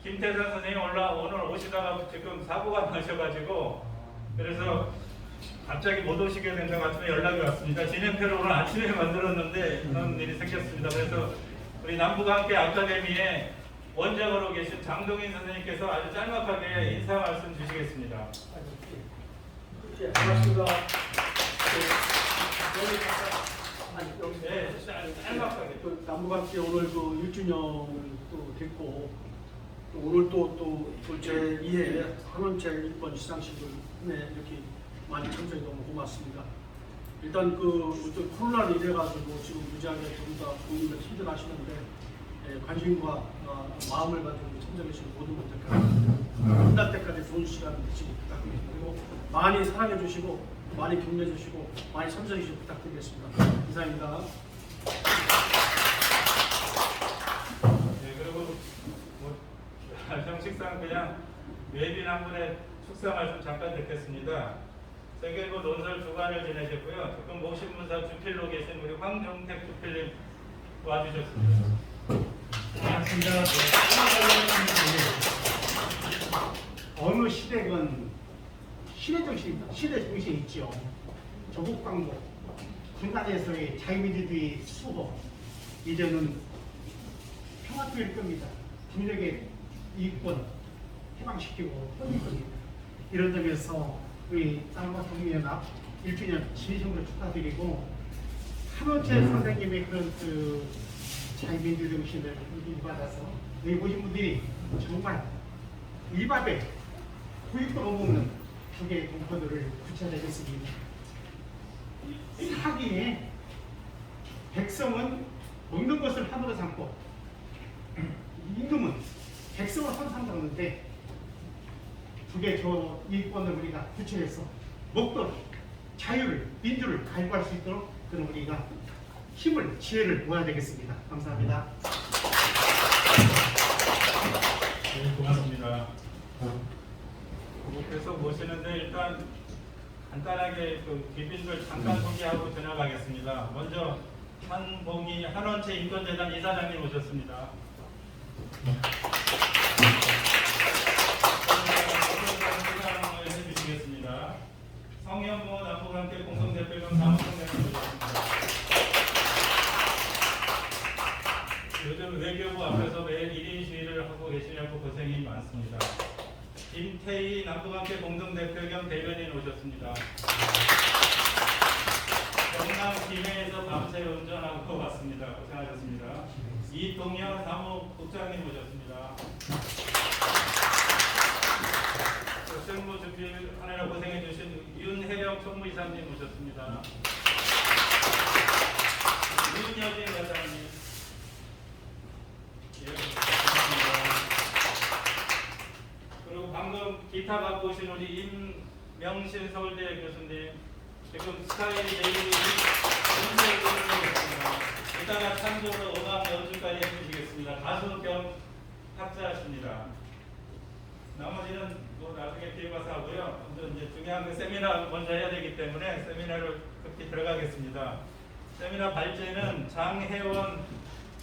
김태선 선생님 오늘 오시다가 지금 사고가 나셔가지고 그래서 갑자기 못 오시게 된다고 아침에 연락이 왔습니다. 진행표를 오늘 아침에 만들었는데 그런 일이 생겼습니다. 그래서 우리 남북함께 아카데미에 원장으로 계신 장동인 선생님께서 아주 짤막하게 인사 말씀 주시겠습니다. 반갑습니다. 네, 짤막하게. 남북함께 오늘 그 1주년을 또 됐고 또 오늘 또 제2회 한원체 1번 시상식을 이렇게 많이 참석해 너무 고맙습니다. 일단 그 코로나로 인해가지고 지금 무지하게 전부 다 본인들 힘들어하시는데 관심과 마음을 가지고 참석해주신 모든 분들께 끝날 때까지 좋은 시간 되시기 부탁드립니다. 그리고 많이 사랑해 주시고 많이 격려해 주시고 많이 참석해 주시기 부탁드리겠습니다. 이상입니다. 네, 그리고 뭐 형식상 그냥 외빈 한 분의 축사 말씀 잠깐 듣겠습니다. 세계고 논설 주간을 지내셨고요. 지금 모신문사 주필로 계신 우리 황종택 주필님 와주셨습니다. 반갑습니다. 어느 시대건 시대 정신입니다. 시대 정신이 있죠. 조국 광복, 군단에서의 자유민주주의 수호, 이제는 평화투일 겁니다. 국력의 이권 해방시키고 혼일 겁니다. 이런 점에서 우리 남북통일연합 1주년 진심으로 축하드리고 한원채 선생님의 그런 자유민주 정신을 이받아서 여기 보신 분들이 정말 일밥에 구육도 못 먹는 두 개의 공포들을 붙여내겠습니다. 사기에 백성은 먹는 것을 함으로 삼고 임금은 백성을 함으로 삼는데 두 개의 저 이권을 우리가 구체해서 먹도록 자유를 민주를 갈구할 수 있도록 그런 우리가 힘을 지혜를 모아야 되겠습니다. 감사합니다. 네, 고맙습니다. 계속 모시는데 일단 간단하게 귀빈들 잠깐 소개하고 지나가겠습니다. 먼저 한원채 인권재단 이사장님 오셨습니다. 해주시겠습니다. 성현모 남북함께 공동대표금 사무총장님 오셨습니다. 요즘 외교부 앞에서 매일 1인 시위를 하고 계시냐고 고생이 많습니다. 김태희 남북함께 공동대표 겸 대변인 오셨습니다. 경남 김해에서 밤새 운전하고 왔습니다. 고생하셨습니다. 이동현 사무국장님 오셨습니다.政무주필 하느라 고생해주신 윤혜령 총무이사님 오셨습니다. 윤여진 여사님. 그리고 방금 기타 갖고 오신 우리 임명신 서울대 교수님, 지금 스카이 내일이 연주해 주셨습니다. 이따가 참조로 음악 연주까지 해주시겠습니다. 가수 겸 학자십니다. 나머지는 뭐 나중에 뒤에 가서 하고요. 먼저 이제 중요한 그 세미나 먼저 해야 되기 때문에 세미나를 급히 들어가겠습니다. 세미나 발제는 장혜원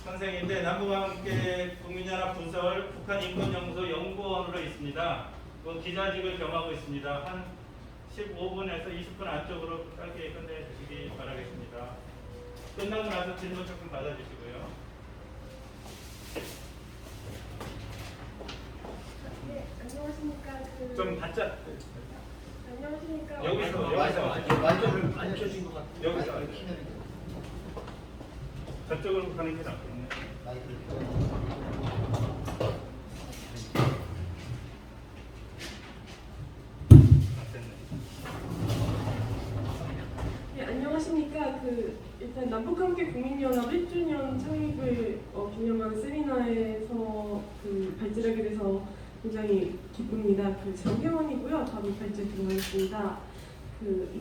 선생인데 남북함께 국민연합 부설 북한인권연구소 연구원으로 있습니다. 그 기자직을 겸하고 있습니다. 한 15분에서 20분 안쪽으로 짧게 끝내 주시기 바라겠습니다. 끝나고 나서 질문 조금 받아주시고요. 네, 안녕하십니까. 좀 바짝 안녕하십니까. 여기서 완전 앉혀진 것 같아요. 여기서 저쪽으로 가는 게 낫겠네. 네, 안녕하십니까. 일단 남북함께 국민연합 1주년 창립을 기념한 세미나에서 발제하게 돼서 굉장히 기쁩니다. 정혜원이고요. 바로 발제 들어가겠습니다.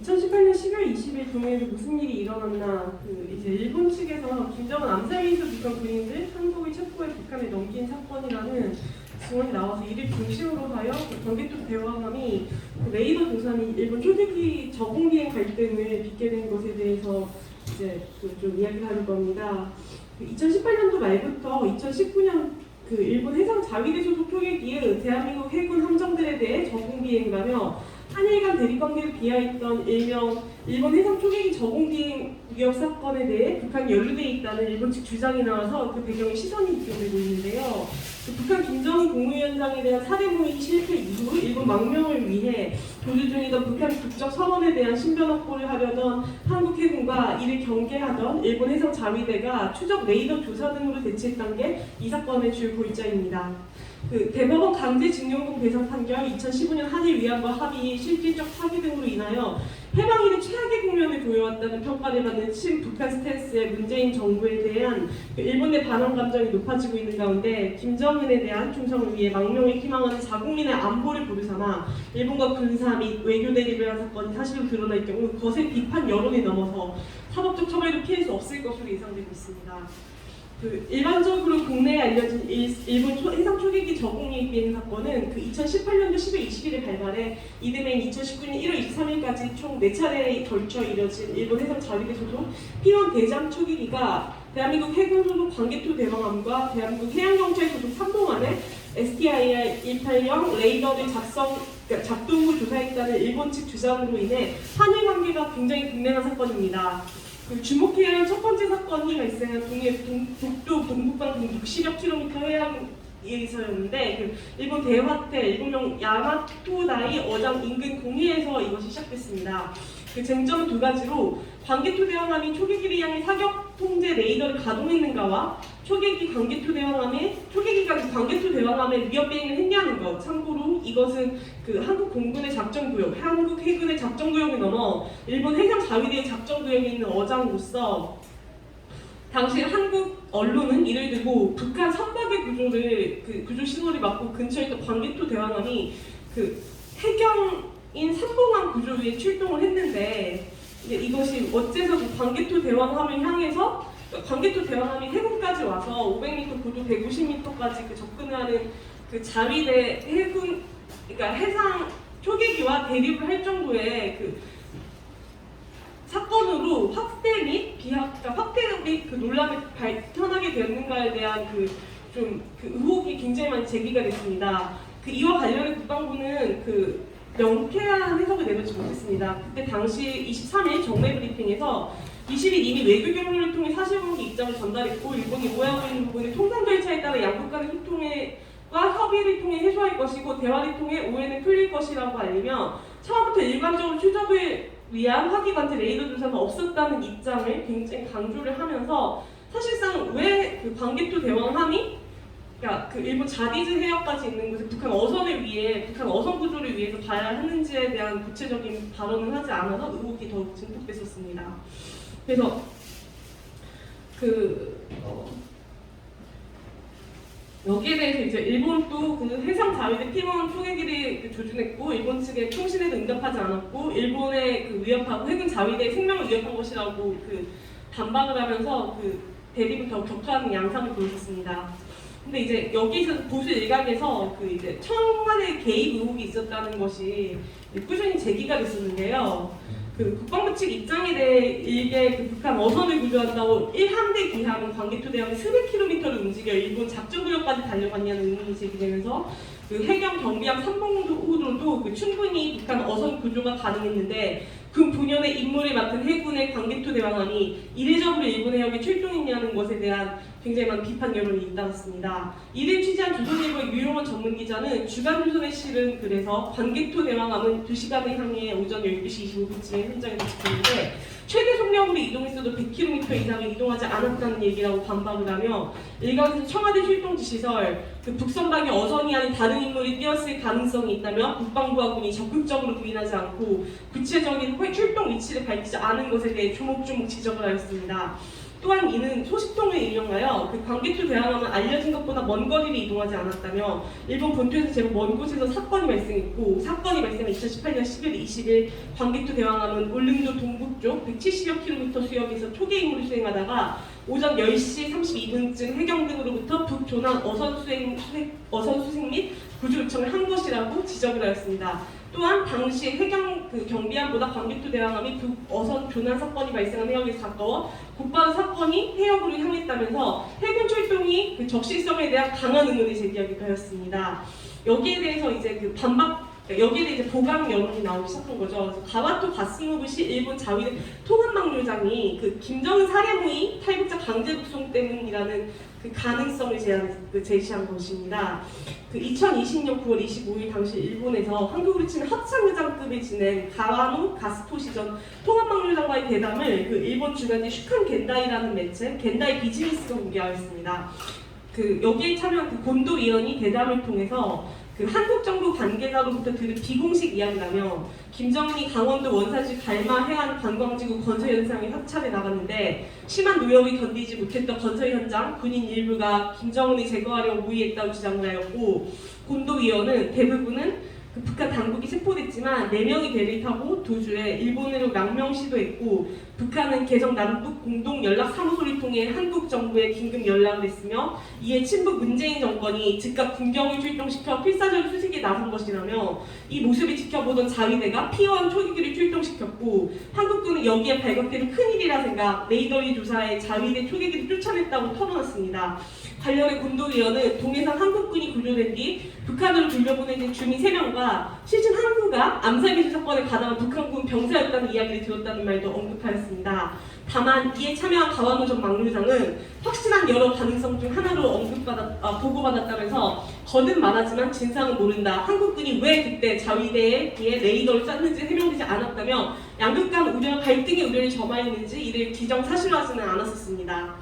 2018년 10월 20일 동해에서 무슨 일이 일어났나, 이제 일본 측에서 김정은 암살미수 북한 군인들 한국의 첩보에 북한에 넘긴 사건이라는 증언이 나와서 이를 중심으로 하여 경계쪽 대화함이 레이더 도산이 일본 초계기 저공비행 갈등을 빚게 된 것에 대해서 이제 좀 이야기를 할 겁니다. 2018년도 말부터 2019년 그 일본 해상 자위대 소속 초계기의 대한민국 해군 함정들에 대해 적응 비행하며 한일 간 대립 관계를 비하했던 일명 일본 해상 초계기 저공 비행 위협 사건에 대해 북한이 연루돼 있다는 일본 측 주장이 나와서 그 배경에 시선이 집중되고 있는데요. 그 북한 김정은 국무위원장에 대한 사대 모의 실패 이후 일본 망명을 위해 도주 중이던 북한 국적 선언에 대한 신변 확보를 하려던 한국 해군과 이를 경계하던 일본 해상 자위대가 추적 레이더 조사 등으로 대치했던 게 이 사건의 주요 골자입니다. 그 대법원 강제징용동 배상 판결, 2015년 한일 위안부 합의, 실질적 파기 등으로 인하여 해방 이래 최악의 국면을 보여왔다는 평가를 받는 친북한 스탠스의 문재인 정부에 대한 일본 내 반환 감정이 높아지고 있는 가운데 김정은에 대한 충성을 위해 망명을 희망하는 자국민의 안보를 부르삼아 일본과 군사 및 외교 대립을 한 사건이 사실로 드러날 경우 거센 비판 여론이 넘어서 사법적 처벌도 피할 수 없을 것으로 예상되고 있습니다. 그 일반적으로 국내에 알려진 일본 해상 초계기 저공익 비행 사건은 그 2018년도 10월 20일에 발발해 이듬해인 2019년 1월 23일까지 총 4차례에 걸쳐 이뤄진 일본 해상 자위대 소속 P1 대잠 초계기가 대한민국 해군 소속 광개토 대왕함과 대한민국 해양경찰 소속 삼봉함에 STIR-180 레이더를 작동 후 조사했다는 일본 측 주장으로 인해 한일 관계가 굉장히 급냉한 사건입니다. 그 주목해야 할 첫 번째 사건이 발생한 독도 동북방 60여 킬로미터 해양에서였는데 그 일본 대화태 일본명 야마토다이 어장 인근 공해에서 이것이 시작됐습니다. 그 쟁점은 두 가지로 광개토 대왕함이 초계기를 향해 사격 통제 레이더를 가동했는가와 초계기가 광개토 대왕함에 위협 비행을 했냐는 것. 참고로 이것은 그 한국 공군의 작전구역, 한국 해군의 작전구역을 넘어 일본 해상 자위대의 작전구역에 있는 어장으로서 당시 한국 언론은 이를 두고 북한 선박의 구조를 그 구조 신호를 막고 근처에 있던 광개토 대왕함이 그 해경인 삼봉함 구조 위에 출동을 했는데 이것이 어째서 그 광개토 대왕함을 향해서 광개토 대왕함이 해군까지 와서 500m 고도 150m까지 그 접근을 하는 그 자위대 해군 그러니까 해상 초계기와 대립을 할 정도의 그 사건으로 확대 및 그 논란이 발전하게 되었는가에 대한 그 의혹이 굉장히 많이 제기가 됐습니다. 그 이와 관련해 국방부는 그 명쾌한 해석을 내놓지 못했습니다. 그때 당시 23일 정례 브리핑에서 20일 이미 외교 경로를 통해 사실관계 입장을 전달했고 일본이 오해하고 있는 부분을 통상 절차에 따라 양국 간의 소통과 협의를 통해 해소할 것이고 대화를 통해 오해는 풀릴 것이라고 알리며 처음부터 일관적으로 추적을 위한 화기관제 레이더 조사가 없었다는 입장을 굉장히 강조를 하면서 사실상 왜 그 광개토 대왕함이 그러니까 그 일본 자디즈 해역까지 있는 곳에 북한 어선을 위해 북한 어선 구조를 위해서 봐야 하는지에 대한 구체적인 발언을 하지 않아서 의혹이 더욱 증폭됐었습니다. 그래서 여기에 대해서 이제 일본도 그 해상 자위대 P1 초계기를 조준했고 일본 측의 통신에도 응답하지 않았고 일본의 그 위협하고 해군 자위대의 생명을 위협한 것이라고 그 반박을 하면서 그 대립을 더 격화하는 양상을 보였습니다. 근데 이제 여기서 보수 일각에서 그 이제 청와대 개입 의혹이 있었다는 것이 꾸준히 제기가 됐었는데요. 그 국방부 측 입장에 대해 일개 그 북한 어선을 구조한다고 1함대 기함은 광개토 대왕이 수백 킬로미터를 움직여 일본 작전구역까지 달려갔냐는 의문이 제기되면서 그 해경 경비함 삼봉호도도 그 충분히 북한 어선 구조가 가능했는데 그 본연의 임무를 맡은 해군의 광개토 대왕함이 이례적으로 일본 해역에 출동했냐는 것에 대한 굉장히 많은 비판 여론이 잇따랐습니다. 이를 취재한 조선일보의 유용원 전문기자는 주간조선에 실은 글에서 광개토 대왕함은 2시간을 향해 오전 12시 25분쯤에 현장에서 집중했는데 최대 속력으로 이동했어도 100km 이상을 이동하지 않았다는 얘기라고 반박을 하며 일각에서 청와대 출동지 시설, 그 북선박이 어선이 아닌 다른 인물이 뛰었을 가능성이 있다며 국방부와 군이 적극적으로 부인하지 않고 구체적인 출동 위치를 밝히지 않은 것에 대해 조목조목 지적을 하였습니다. 또한 이는 소식통을 인용하여 그 광개토 대왕함은 알려진 것보다 먼 거리를 이동하지 않았다며 일본 본토에서 제법 먼 곳에서 사건이 발생했고 사건이 발생한 2018년 11월 20일 광개토 대왕함은 울릉도 동북쪽 170여 킬로미터 수역에서 초계 임무를 수행하다가 오전 10시 32분쯤 해경 등으로부터 북조남 어선 수색 및 구조 요청을 한 것이라고 지적을 하였습니다. 또한 당시 해경 경비함보다 광개토 대왕함이 북어선 교난 사건이 발생한 해역에서 가까워 곧바로 사건이 해역으로 향했다면서 해군 출동이 적실성에 대한 강한 의문을 제기하기도 하였습니다. 여기에 대해서 이제 여기에 대해 이제 보강 여론이 나오기 시작한 거죠. 그래서 가와토 가스노부시 일본 자위대 통합망료장이 김정은 살해무의 탈북자 강제 북송 때문이라는 가능성을 제시한 것입니다. 2020년 9월 25일 당시 일본에서 한국으로 치면 합참의장급을 지낸 가와노 가스토시전 통합망료장과의 대담을 일본 주간지 슈칸 겐다이라는 매체 겐다이 비즈니스가 공개하였습니다. 여기에 참여한 곤도 위원이 대담을 통해서 한국 정부 관계자로부터 들은 비공식 이야기라며 김정은이 강원도 원산시 갈마 해안 관광지구 건설 현장에 합참해 나갔는데 심한 노역이 견디지 못했던 건설 현장 군인 일부가 김정은을 제거하려고 무의했다고 주장을 하였고 곤도 위원은 대부분은 북한 당국이 체포됐지만 4명이 배를 타고 도주해 일본으로 망명 시도했고 북한은 개성 남북 공동 연락 사무소를 통해 한국 정부에 긴급 연락을 했으며 이에 친북 문재인 정권이 즉각 군경을 출동시켜 필사적 수색에 나선 것이라며 이 모습을 지켜보던 자위대가 P1 초기기를 출동시켰고 한국군은 여기에 발각되는 큰일이라 생각 레이더리 조사에 자위대 초기기를 쫓아냈다고 털어놨습니다. 관련해 곤도위원은 동해상 한국군이 구조된 뒤 북한으로 돌려보내진 주민 3명과 실신 항구가 암살기수 사건에 가담한 북한군 병사였다는 이야기를 들었다는 말도 언급하였습니다. 다만 이에 참여한 가와노 전 망료장은 확실한 여러 가능성 중 하나로 보고받았다면서 거듭 말하지만 진상은 모른다. 한국군이 왜 그때 자위대에 레이더를 쐈는지 해명되지 않았다며 양국 간 우려 갈등의 우려를 점하였는지 이를 기정사실화하지는 않았었습니다.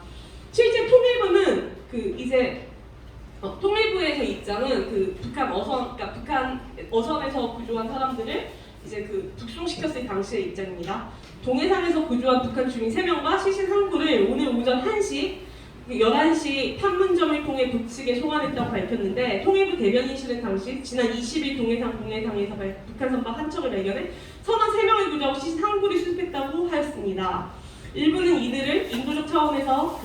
실제 통일부는 통일부에서 입장은 북한 어선에서 구조한 사람들을 이제 북송시켰을 당시의 입장입니다. 동해상에서 구조한 북한 주민 3명과 시신 항구를 오늘 오전 1시 11시 판문점을 통해 북측에 송환했다고 밝혔는데 통일부 대변인실은 당시 지난 20일 동해상에서 북한 선박 한 척을 발견해 선원 3명을 구조하고 시신 항구를 수습했다고 하였습니다. 일부는 이들을 인도적 차원에서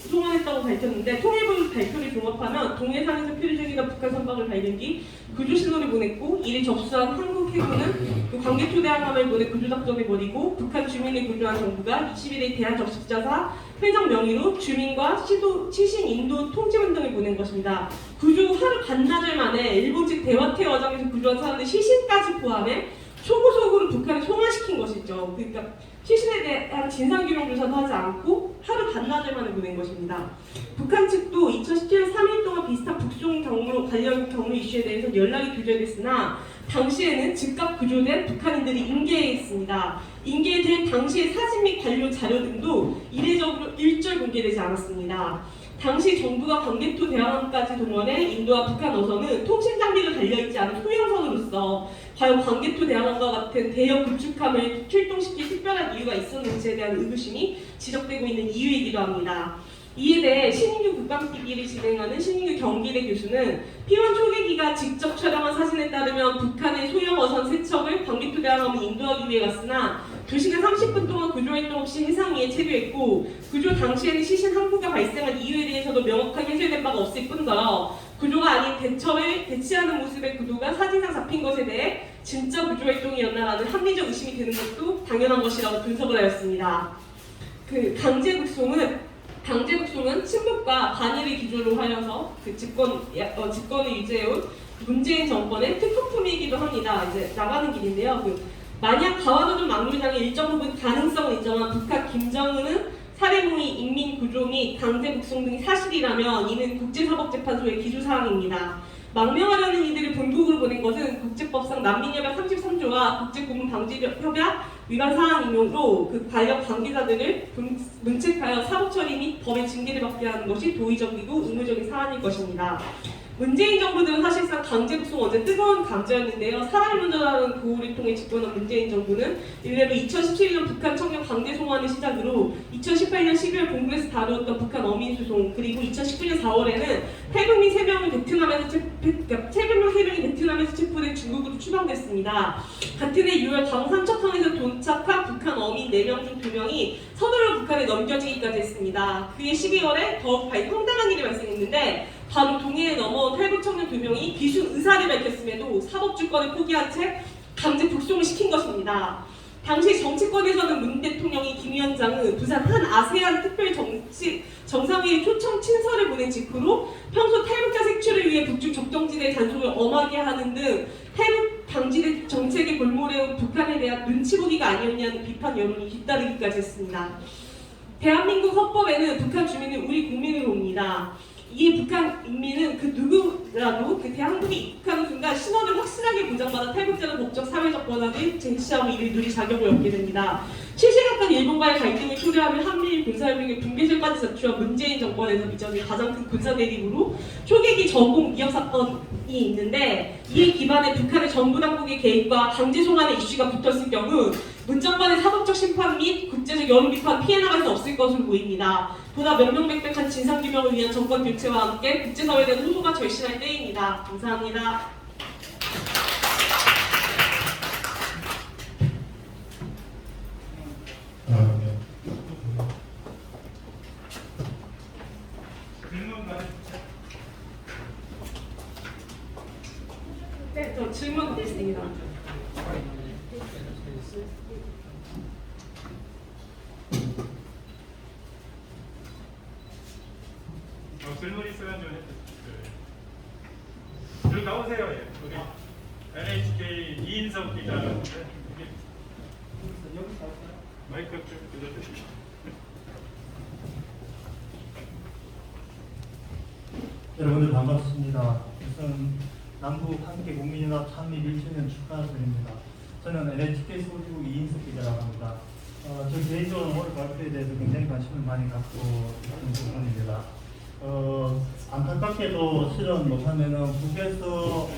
송환했다고 밝혔는데 통일부 발표를 종합하면 동해상에서 표류 중이던 북한 선박을 발견 뒤 구조 신호를 보냈고 이를 접수한 한국 해군은 광개토 대왕함을 보내 구조 작전을 벌이고 북한 주민을 구조한 정부가 20일에 대한 적십자사 회정 명의로 주민과 시신 인도 통지문 등을 보낸 것입니다. 구조 하루 반나절 만에 일본 측 대화태 어장에서 구조한 사람들 시신까지 포함해 초고속으로 북한에 송환시킨 것이죠. 그러니까 시신에 대한 진상규명 조사도 하지 않고 하루 반나절 만에 보낸 것입니다. 북한 측도 2017년 3일 동안 비슷한 북송 관련 경로 이슈에 대해서 연락이 두절됐으나 당시에는 즉각 구조된 북한인들이 인계했습니다. 인계된 당시의 사진 및 관련 자료 등도 이례적으로 일절 공개되지 않았습니다. 당시 정부가 광개토 대왕함까지 동원해 인도와 북한 어선은 통신 장비가 달려있지 않은 소형선으로서 과연 광개토 대왕함과 같은 대형 구축함을 출동시킬 특별한 이유가 있었는지에 대한 의구심이 지적되고 있는 이유이기도 합니다. 이에 대해 신인규 국방TV를 진행하는 신인규 경기대 교수는 P1 초계기가 직접 촬영한 사진에 따르면 북한의 소형 어선 3척을 광개토 대왕함을 인도하기 위해 갔으나 2시간 30분 동안 구조활동 없이 해상 위에 체류했고 구조 당시에는 시신 항구가 발생한 이유에 대해서도 명확하게 해설된 바가 없을 뿐더러 구조가 아닌 대처를 대치하는 모습의 구도가 사진상 잡힌 것에 대해 진짜 구조활동이었나라는 합리적 의심이 드는 것도 당연한 것이라고 분석을 하였습니다. 강제 북송은 친북과 반일을 기조로 하여서 집권을 유지해온 문재인 정권의 특허품이기도 합니다. 이제 나가는 길인데요. 만약 가와노 망류장의 일정 부분 가능성은 있지만 북한 김정은은 살해무의 인민구조 및 강제 북송 등이 사실이라면 이는 국제사법재판소의 기소사항입니다. 망명하려는 이들을 본국으로 보낸 것은 국제법상 난민협약 33조와 국제고문방지협약 위반 사항이므로 관련 관계자들을 문책하여 사법처리 및 법의 징계를 받게 하는 것이 도의적이고 의무적인 사안일 것입니다. 문재인 정부들은 사실상 강제 북송 어제 뜨거운 강조였는데요. 사람을 운전하는 도우를 통해 집권한 문재인 정부는 일례로 2017년 북한 청년 강제 송환을 시작으로 2018년 12월 본국에서 다루었던 북한 어민 수송 그리고 2019년 4월에는 태국민 3명이 베트남에서 체포된 중국으로 추방됐습니다. 같은 해 6월 강 삼척항에서 도착한 북한 어민 4명 중 2명이 서둘러 북한에 넘겨지기까지 했습니다. 그해 12월에 더욱 황당한 일이 발생했는데 바로 동해에 넘어온 탈북 청년 2명이 귀순 의사를 밝혔음에도 사법주권을 포기한 채 강제 북송을 시킨 것입니다. 당시 정치권에서는 문 대통령이 김 위원장은 부산 한 아세안 특별 정상회의 초청 친서를 보낸 직후로 평소 탈북자 색출을 위해 북중 적정지대 단속을 엄하게 하는 등 탈북 방지 정책에 골몰해온 북한에 대한 눈치 보기가 아니었냐는 비판 여론이 뒤따르기까지 했습니다. 대한민국 헌법에는 북한 주민은 우리 국민으로 옵니다. 이에 북한 인민은 그 누구라도 그 대한민국에 입국하는 순간 신원을 확실하게 보장받아 탈북자는 법적 사회적 권한을 제시하고 이를 누릴 자격을 얻게 됩니다. 실시간간 일본과의 갈등을 초래하며 한미일 군사협력의 붕괴설까지 자초한 문재인 정권에서 빚어진 가장 큰 군사 대립으로 초계기 전공 미역 사건이 있는데 이에 기반해 북한의 정부 당국의 개입과 강제 송환의 이슈가 붙었을 경우 문 정권의 사법적 심판 및 국제적 여론 비판 피해 나갈 수 없을 것으로 보입니다. 보다 명명백백한 진상규명을 위한 정권 교체와 함께 국제사회에 대한 호소가 절실할 때입니다. 감사합니다. 질문 받으십시오. 네, 저 질문 있습니다. 질문 있으면 좀 해주세요. 여기 나오세요. 예. 여기 NHK 이인석 기자. 마이크 좀 들려주시죠. 여러분들 반갑습니다. 우선 남북 함께 국민연합 창립 1주년 축하드립니다. 저는 NHK 서울지국 이인석 기자라고 합니다. 저 개인적으로 오늘 발표에 대해서 굉장히 관심을 많이 갖고 있는 부분입니다. 안타깝게도 실은 못하면은 북에서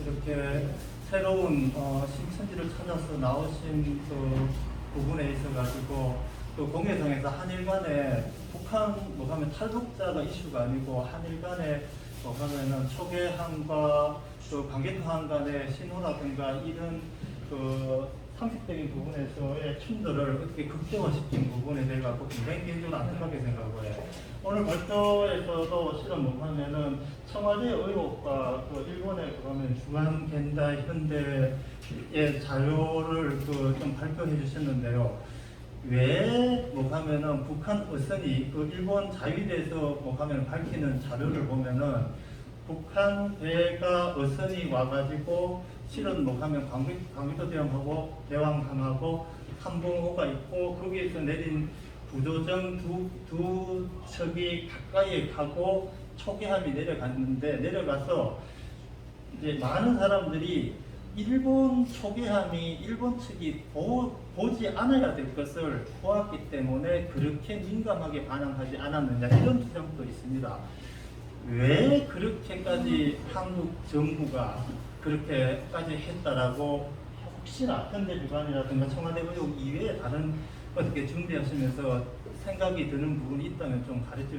이렇게 새로운 신천지를 찾아서 나오신 그 부분에 있어가지고 또 공개성에서 한일 간에 북한 하면 탈북자가 이슈가 아니고 한일 간에 하면은 초계함과 또 관계통한 간의 신호라든가 이런 그 상식적인 부분에서의 충돌을 어떻게 극대화시킨 부분에 대해 갖고 굉장히 개인적으로 안타깝게 생각을 해요. 오늘 발표에서도 실은 못하면은 청와대 의혹과 또 일본의 그러면 중앙 겐다 현대의 자료를 좀 발표해 주셨는데요. 왜 뭐하면은 북한 어선이 그 일본 자위대에서 뭐하면 밝히는 자료를 보면은 북한 배가 어선이 와가지고 실은 뭐하면 광개토 대왕하고 대왕함하고 한봉호가 있고 거기에서 내린 부조정 두 척이 가까이에 가고 초계함이 내려갔는데 내려가서 이제 많은 사람들이 일본 초계함이 일본 측이 보지 않아야 될 것을 보았기 때문에 그렇게 민감하게 반응하지 않았느냐 이런 주장도 있습니다. 왜 그렇게까지 한국 정부가 그렇게까지 했다라고 혹시나 현대주간이라든가 청와대 의혹 이외에 다른 어떻게 준비하시면서 생각이 드는 부분이 있다면 좀 가르쳐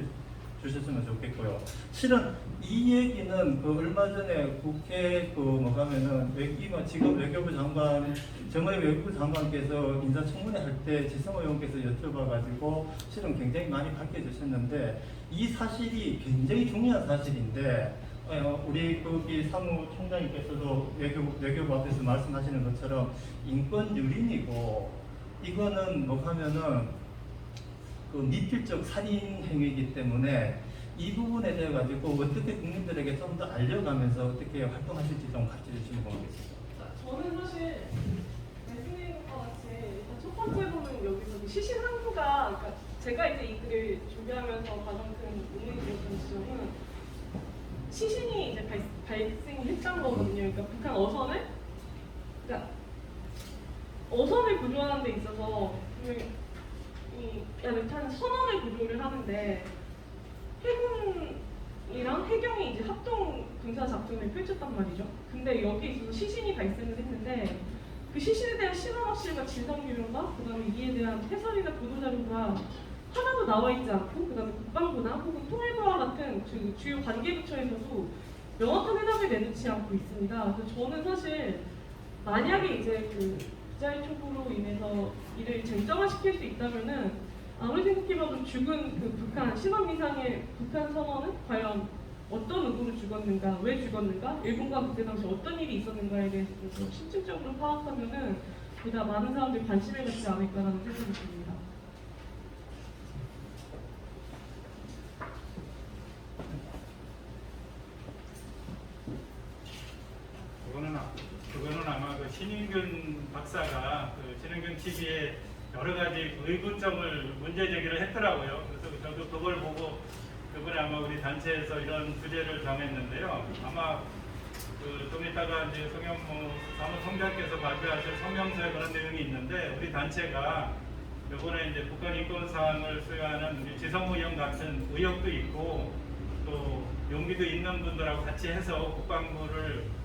주셨으면 좋겠고요. 실은 이 얘기는 그 얼마 전에 국회 가면은 지금 외교부 장관 정의 외교부 장관께서 인사청문회 할 때 지성호 의원께서 여쭤봐가지고 실은 굉장히 많이 밝혀주셨는데 이 사실이 굉장히 중요한 사실인데 우리 거기 사무총장님께서도 외교부 앞에서 말씀하시는 것처럼 인권 유린이고 이거는 뭐하면은 그 미필적 살인 행위이기 때문에 이 부분에 대해 가지고 어떻게 국민들에게 좀 더 알려가면서 어떻게 활동하실지 좀 가르쳐 주시면 고맙겠습니다. 저는 사실 말씀드린 것과 같이 일단 첫 번째 부분 여기서 시신 항구가 그러니까 제가 이제 이 글을 준비하면서 가장 큰 의문이 들었던 지점은 시신이 이제 발생했던 거거든요. 그러니까 북한 어선을 어선을 구조하는 데 있어서 이 야릇한 선원을 구조를 하는데 해군이랑 해경이 이제 합동 군사 작전을 펼쳤단 말이죠. 근데 여기에 있어서 시신이 발생을 했는데 그 시신에 대한 신원 확실과 진상 규명과 그다음에 이에 대한 해설이나 보도 자료가 하나도 나와 있지 않고 그다음에 국방부나 혹은 통일부와 같은 주요 관계부처에서도 명확한 해답을 내놓지 않고 있습니다. 그래서 저는 사실 만약에 이제 그 부자의 촉구로 인해서 이를 쟁점화시킬 수 있다면은 아무리 생각해봐도 죽은 그 북한 신원 미상의 북한 선원은 과연 어떤 의도로 죽었는가, 왜 죽었는가, 일본과 그때 당시 어떤 일이 있었는가에 대해서 좀 실질적으로 파악하면은 보다 많은 사람들이 관심을 갖지 않을까라는 생각이 듭니다. 그거는 아마 그 신인균 박사가 그 신인균 TV에 여러 가지 의구점을 문제 제기를 했더라고요. 그래서 저도 그걸 보고 이번에 아마 우리 단체에서 이런 주제를 정했는데요. 아마 좀 이따가 이제 송영무 사무총장께서 발표하실 성명서에 그런 내용이 있는데 우리 단체가 이번에 이제 북한 인권 사항을 수여하는 우리 지성우 의원 같은 의혹도 있고 또 용기도 있는 분들하고 같이 해서 국방부를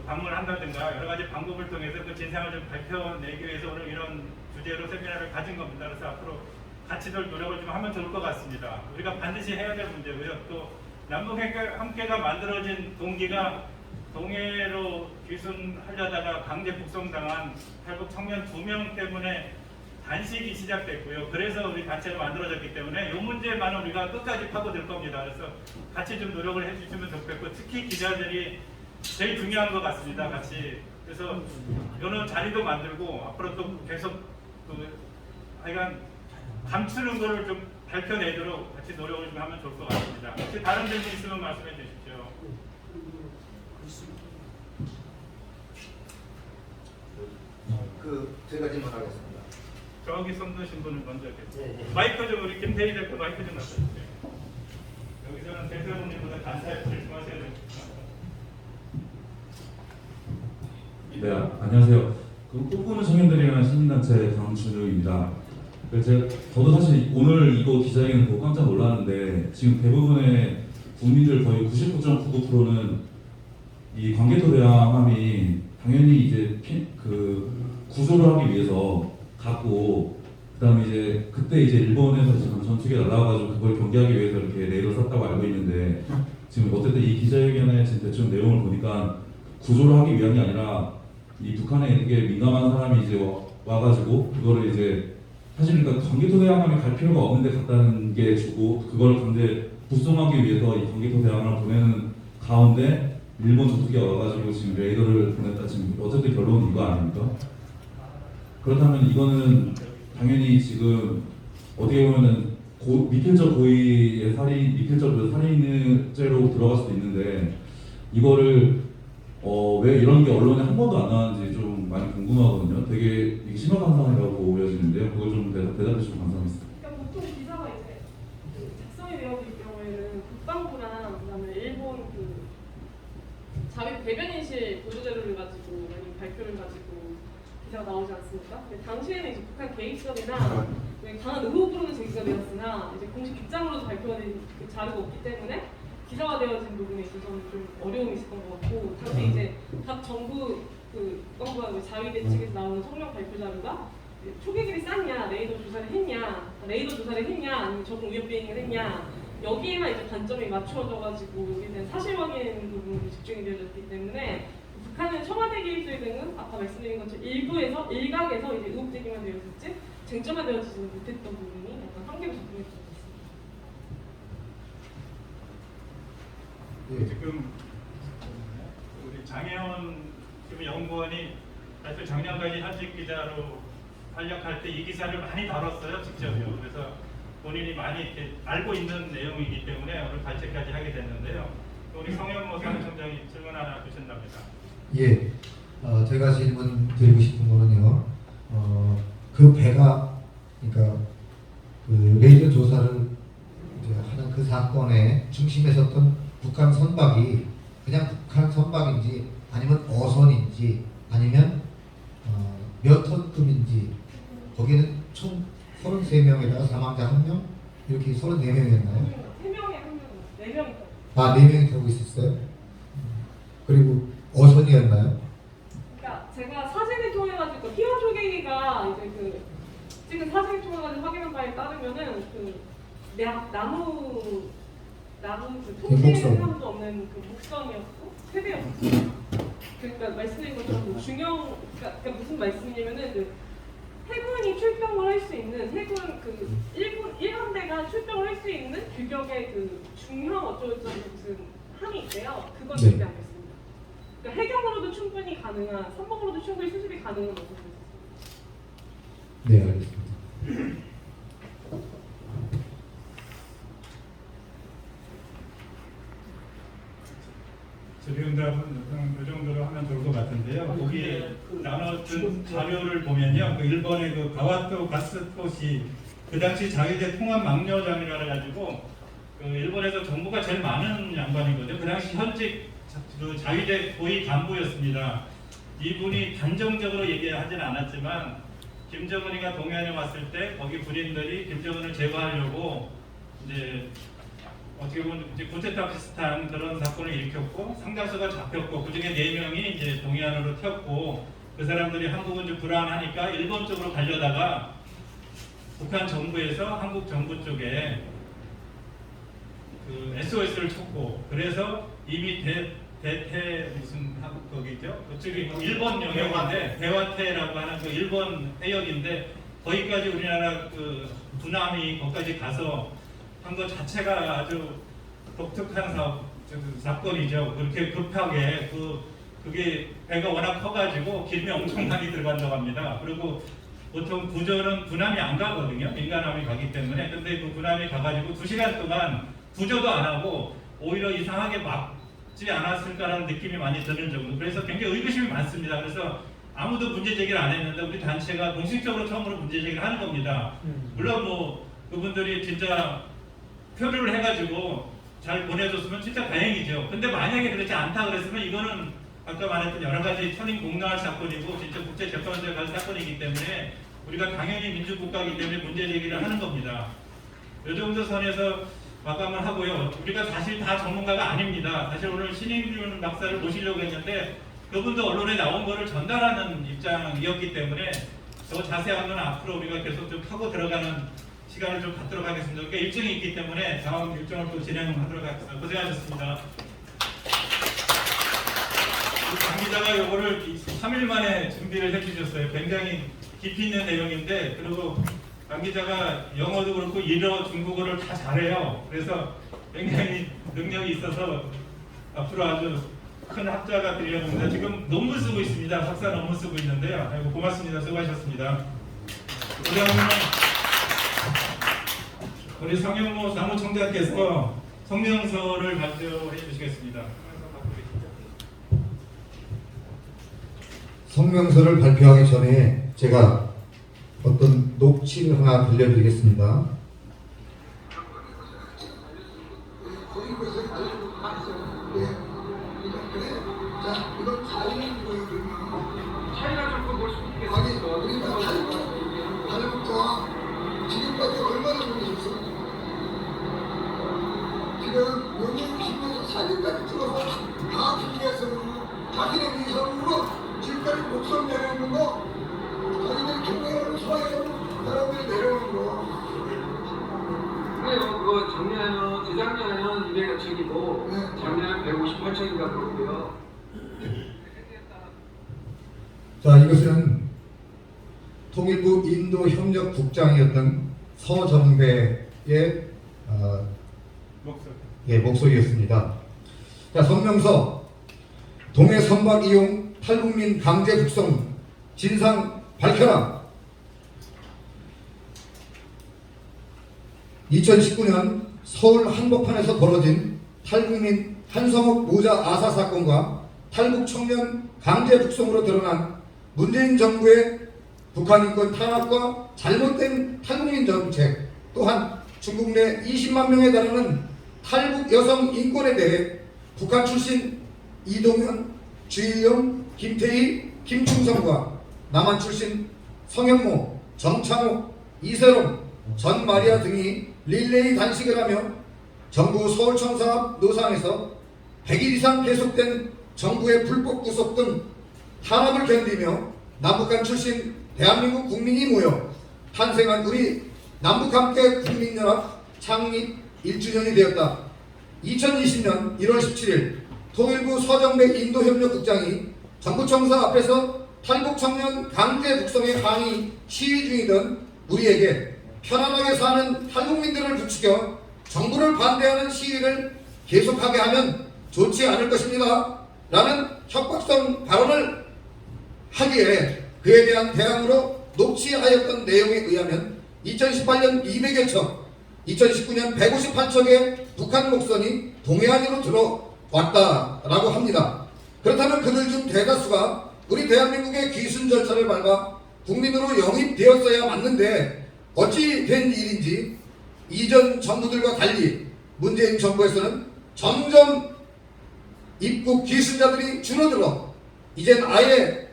방문한다든가 여러 가지 방법을 통해서 그 진상을 좀 밝혀내기 위해서 오늘 이런 주제로 세미나를 가진 겁니다. 그래서 앞으로 같이들 노력을 좀 하면 좋을 것 같습니다. 우리가 반드시 해야 될 문제고요. 또 남북 함께가 만들어진 동기가 동해로 귀순하려다가 강제 북송당한 탈북 청년 2명 때문에 단식이 시작됐고요. 그래서 우리 단체가 만들어졌기 때문에 이 문제만은 우리가 끝까지 파고들 겁니다. 그래서 같이 좀 노력을 해주시면 좋겠고 특히 기자들이 제일 중요한 것 같습니다. 같이. 그래서 이런 자리도 만들고 앞으로 또 계속 하여간 감추는 거를 좀 밝혀내도록 같이 노력을 좀 하면 좋을 것 같습니다. 혹시 다른 질문 있으면 말씀해 주십시오. 제가 질문하겠습니다. 저기 손 드신 분을 먼저 마이크 좀 우리 김태희 대표 마이크 좀 놔주세요. 여기서는 대표님보다 간사에 말씀하셔야 됩니다. 네, 안녕하세요. 꿈꾸는 청년들을 위한 시민단체 강준우입니다. 저도 사실 오늘 이거 기자회견을 보고 깜짝 놀랐는데 지금 대부분의 국민들 거의 99.99%는 이 광개토 대왕함이 당연히 이제 구조를 하기 위해서 갔고 그다음에 이제 그때 이제 일본에서 지금 전투기가 날아와가지고 그걸 경계하기 위해서 이렇게 레이더를 쐈다고 알고 있는데 지금 어쨌든 이 기자회견의 지금 대충 내용을 보니까 구조를 하기 위한 게 아니라 이 북한에 이게 민감한 사람이 이제 와가지고 그거를 이제 사실 그러니까 광개토 대왕함이 갈 필요가 없는데 갔다는 게 주고 그걸 강제 북송하기 위해서 이 광개토 대왕함을 보내는 가운데 일본 전투기가 와가지고 지금 레이더를 보냈다 지금 어쨌든 결론은 이거 아닙니까? 그렇다면 이거는 당연히 지금 어떻게 보면은 미필적 고의의 살인, 미필적 살인죄로 들어갈 수도 있는데 이거를 왜 이런 게 언론에 한 번도 안 나왔는지 좀 많이 궁금하거든요. 되게 이게 심각한 상황이라고 보여지는데요. 그걸 좀 대답해 주시면 감사하겠습니다. 그러니까 보통 기사가 이제 작성이 되어질 경우에는 국방부랑 그다음에 일본 자위 대변인실 보도자료를 가지고 아니면 발표를 가지고 기사가 나오지 않습니까? 근데 당시에는 이제 북한 개입설이나 강한 의혹으로는 제기가 되었으나 이제 공식 입장으로도 발표된 그 자료가 없기 때문에 기사화되어진 부분에 있어서는 좀 어려움이 있었던 것 같고 당시 이제 각 정부 국방부와 자위대 측에서 나오는 성명 발표 자료가 초계기를 쐈냐, 레이더 조사를 했냐, 아니면 적응 위협 비행을 했냐 여기에만 이제 관점이 맞춰져가지고 여기에 대한 사실 확인 부분이 집중이 되어졌기 때문에 북한은 청와대 개입설 등은 아까 말씀드린 것처럼 일각에서 이제 의혹 제기만 되었을지 쟁점화되어지지는 못했던 부분이 약간 한계로 접근했던 것 같습니다. 지금 우리 장혜원 지금 연구원이 사실 작년까지 현직 기자로 활약할 때 이 기사를 많이 다뤘어요, 직접요. 그래서 본인이 많이 이렇게 알고 있는 내용이기 때문에 오늘 발제까지 하게 됐는데요. 우리 성현모 사무총장이 질문 하나 주신답니다. 예, 제가 질문 드리고 싶은 거는요. 그 배가 그러니까 그 레이더 조사를 이제 하는 그 사건의 중심에 섰던 북한 선박이 그냥 북한 선박인지 아니면 어선인지 아니면 몇 톤급인지 거기는 총 33명에다가 사망자 1명 이렇게 34명이었나요? 3명에 1명, 4명이 아, 4명이 타고 있었어요? 그리고 어선이었나요? 그러니까 제가 사진을 통해가지고 희원 조개기가 이제 찍은 사진을 통해가지고 확인한 바에 따르면은 나무 통째는 사람도 없는 목선이었고 세대였어요. 그러니까 말씀드린 것처럼 그러니까 무슨 말씀이냐면은 해군이 출병을 할 수 있는 해군 일본 1함대가 출병을 할 수 있는 규격의 중형 어쩌고저쩌고 무슨 함이 있대요. 그건 네. 절대 안 됐습니다. 그러니까 해경으로도 충분히 가능한, 선박으로도 충분히 수습이 가능한 것으로 있습니다. 네, 알겠습니다. 질의응답은 이 정도로 하면 좋을 것 같은데요. 거기 나눠준 자료를 보면요, 그 일본의 그 가와토 가스토시 그 당시 자위대 통합 막려장이라 해가지고 그 일본에서 정부가 제일 많은 양반이거든요. 그 당시 현직 그 자위대 고위 간부였습니다. 이분이 단정적으로 얘기하지는 않았지만 김정은이가 동해안에 왔을 때 거기 군인들이 김정은을 제거하려고 이제 어떻게 보면 이제 쿠데타 비슷한 그런 사건을 일으켰고 상당수가 잡혔고 그중에 4명이 이제 동해안으로 튀었고 그 사람들이 한국은 좀 불안하니까 일본 쪽으로 가려다가 북한 정부에서 한국 정부 쪽에 그 SOS를 쳤고 그래서 이미 대태 무슨 한국 거기죠? 그쪽이 일본 영역인데 대화태라고 하는 그 일본 해역인데 거기까지 우리나라 그 군함이 거기까지 가서 한 것 자체가 아주 독특한 사건이죠. 그렇게 급하게 그게 배가 워낙 커가지고 기름이 엄청 많이 들어간다고 합니다. 그리고 보통 구조는 군함이 안 가거든요. 민간함이 가기 때문에. 근데 그 군함이 가가지고 2시간 동안 구조도 안 하고 오히려 이상하게 막지 않았을까라는 느낌이 많이 드는 정도. 그래서 굉장히 의구심이 많습니다. 그래서 아무도 문제 제기를 안 했는데 우리 단체가 공식적으로 처음으로 문제 제기를 하는 겁니다. 물론 뭐 그분들이 진짜 표류를 해가지고 잘 보내줬으면 진짜 다행이죠. 근데 만약에 그렇지 않다 그랬으면 이거는 아까 말했던 여러 가지 천인공노할 사건이고 진짜 국제재판소에 갈 사건이기 때문에 우리가 당연히 민주국가이기 때문에 문제 제기를 하는 겁니다. 이 정도 선에서 마감을 하고요. 우리가 사실 다 전문가가 아닙니다. 사실 오늘 신인균 박사를 모시려고 했는데 그분도 언론에 나온 거를 전달하는 입장이었기 때문에 더 자세한 건 앞으로 우리가 계속 좀 파고 들어가는 시간을 좀 갖도록 하겠습니다. 그러니까 일정이 있기 때문에 다음 일정을 또 진행하도록 하겠습니다. 고생하셨습니다. 강 기자가 요거를 3일 만에 준비를 해주셨어요. 굉장히 깊이 있는 내용인데 그리고 강 기자가 영어도 그렇고 일어 중국어를 다 잘해요. 그래서 굉장히 능력이 있어서 앞으로 아주 큰 학자가 되려고 합니다. 지금 논문 쓰고 있습니다. 박사 논문 쓰고 있는데요. 아이고 고맙습니다. 수고하셨습니다. 그다음에 우리 성현모 사무총장께서 성명서를 발표해 주시겠습니다. 성명서를 발표하기 전에 제가 어떤 녹취를 하나 들려드리겠습니다. 차이가 좀 볼 수 있겠어요. 아니, 우리가 탈북자 지금까지 얼마나 보내셨어? 지금 여기 김에서 사진까지 찍어서 다 중계해서 자기네 위성으로 지금까지 목숨 내려오는 거 자기들 경례하는 수하에서 사람들이 내려오는 거. 그래요. 그거 작년에는 재작년에는 200여척이고 작년에 158척인가 그렇고요. 자, 이것은 통일부 인도협력국장이었던 서정배의 목소리였습니다. 자, 성명서 동해 선박 이용 탈북민 강제 북송 진상 밝혀라. 2019년 서울 한복판에서 벌어진 탈북민 한성욱 모자 아사 사건과 탈북 청년 강제 북송으로 드러난 문재인 정부의 북한 인권 탄압과 잘못된 탈북민 정책, 또한 중국 내 20만 명에 달하는 탈북 여성 인권에 대해 북한 출신 이동현, 주일영, 김태희, 김충성과 남한 출신 성현모, 정창욱, 이세롬, 전마리아 등이 릴레이 단식을 하며 정부 서울청사 앞 노상에서 100일 이상 계속된 정부의 불법 구속 등 탄압을 견디며 남북한 출신 대한민국 국민이 모여 탄생한 우리 남북함께 국민연합 창립 1주년이 되었다. 2020년 1월 17일 통일부 서정배 인도협력국장이 정부청사 앞에서 탈북 청년 강제 북송에 항의 시위 중이던 우리에게 편안하게 사는 탈북민들을 부추겨 정부를 반대하는 시위를 계속하게 하면 좋지 않을 것입니다. 라는 협박성 발언을 하기에 그에 대한 대항으로 녹취하였던 내용에 의하면 2018년 200여 척, 2019년 158척의 북한 목선이 동해안으로 들어왔다라고 합니다. 그렇다면 그들 중 대다수가 우리 대한민국의 귀순 절차를 밟아 국민으로 영입되었어야 맞는데 어찌 된 일인지 이전 정부들과 달리 문재인 정부에서는 점점 입국 귀순자들이 줄어들어 이젠 아예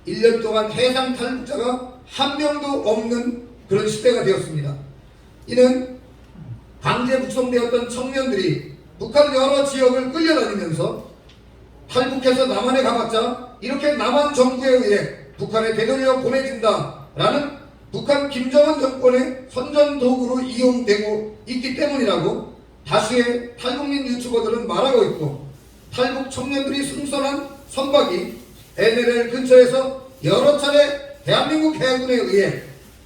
1년 동안 해상 탈북자가 한 명도 없는 그런 시대가 되었습니다. 이는 강제 북송되었던 청년들이 북한 여러 지역을 끌려다니면서 탈북해서 남한에 가봤자 이렇게 남한 정부에 의해 북한에 되돌려 보내진다라는 북한 김정은 정권의 선전도구로 이용되고 있기 때문이라고 다수의 탈북민 유튜버들은 말하고 있고, 탈북 청년들이 승선한 선박이 NLL 근처에서 여러 차례 대한민국 해군에 의해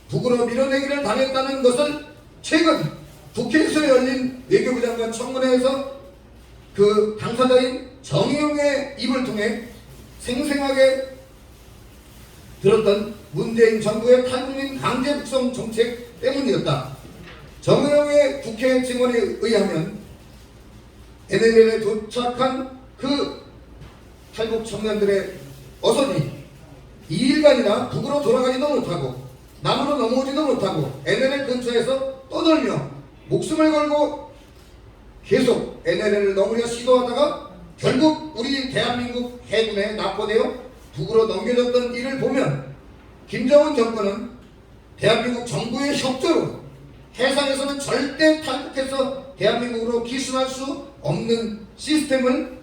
북으로 밀어내기를 당했다는 것을 최근 국회에서 열린 외교부 장관 청문회에서 그 당사자인 정의용의 입을 통해 생생하게 들었던 문재인 정부의 탈북민 강제 북송 정책 때문이었다. 정의용의 국회 증언에 의하면 NLL에 도착한 그 탈북 청년들의 어선이 2일간이나 북으로 돌아가지도 못하고 남으로 넘어오지도 못하고 NLL 근처에서 떠돌며 목숨을 걸고 계속 NLL을 넘으려 시도하다가 결국 우리 대한민국 해군에 납포되어 북으로 넘겨졌던 일을 보면 김정은 정권은 대한민국 정부의 협조로 해상에서는 절대 탈북해서 대한민국으로 기순할 수 없는 시스템을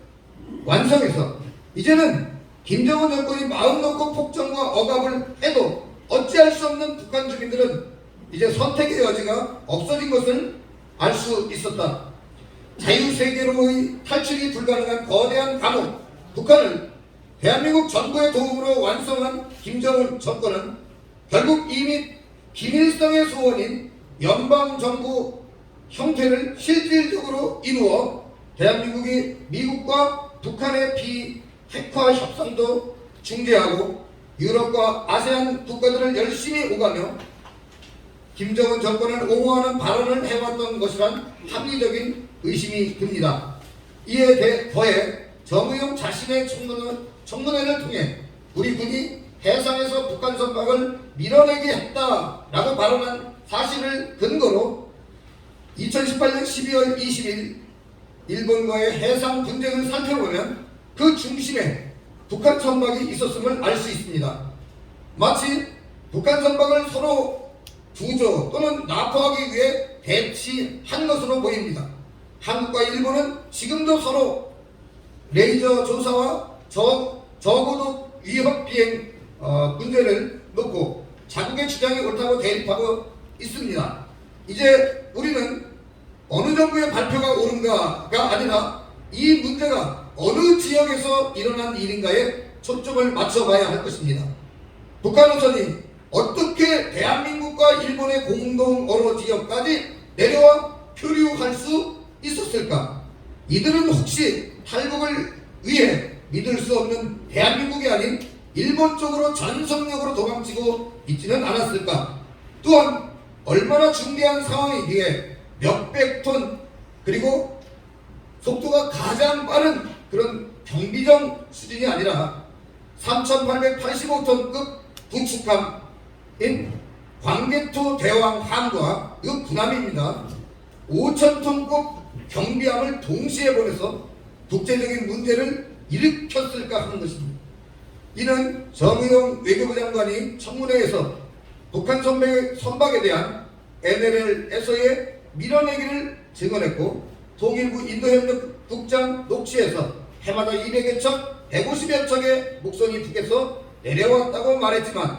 완성해서 이제는 김정은 정권이 마음 놓고 폭정과 억압을 해도 어찌할 수 없는 북한 주민들은 이제 선택의 여지가 없어진 것을 알 수 있었다. 자유세계로의 탈출이 불가능한 거대한 감옥 북한을 대한민국 정부의 도움으로 완성한 김정은 정권은 결국 이미 김일성의 소원인 연방정부 형태를 실질적으로 이루어 대한민국이 미국과 북한의 비핵화 협상도 중재하고 유럽과 아세안 국가들을 열심히 오가며 김정은 정권을 옹호하는 발언을 해왔던 것이란 합리적인 의심이 듭니다. 이에 더해 정의용 자신의 청문회를 통해 우리 군이 해상에서 북한 선박을 밀어내게 했다라고 발언한 사실을 근거로 2018년 12월 20일 일본과의 해상 분쟁을 살펴보면 그 중심에 북한 선박이 있었음을 알 수 있습니다. 마치 북한 선박을 서로 구조 또는 납포하기 위해 배치한 것으로 보입니다. 한국과 일본은 지금도 서로 레이저 조사와 저고도 위협 비행 문제를 놓고 자국의 주장이 옳다고 대립하고 있습니다. 이제 우리는 어느 정부의 발표가 옳은가가 아니라 이 문제가 어느 지역에서 일어난 일인가에 초점을 맞춰봐야 할 것입니다. 북한 우선이 어떻게 대한민국과 일본의 공동 어로 지역까지 내려와 표류할 수 있었을까? 이들은 혹시 탈북을 위해 믿을 수 없는 대한민국이 아닌 일본 쪽으로 전속력으로 도망치고 있지는 않았을까? 또한 얼마나 중대한 상황이기에 몇백 톤 그리고 속도가 가장 빠른 그런 경비정 수준이 아니라 3,885톤급 구축함인 광개토 대왕함과 이 군함입니다. 5,000톤급 경비함을 동시에 보내서 국제적인 문제를 일으켰을까 하는 것입니다. 이는 정의용 외교부 장관이 청문회에서 북한 선박에 대한 NLL에서의 밀어내기를 증언했고, 통일부 인도협력 국장 녹취에서 해마다 200여 척, 150여 척의 목선이 북에서 내려왔다고 말했지만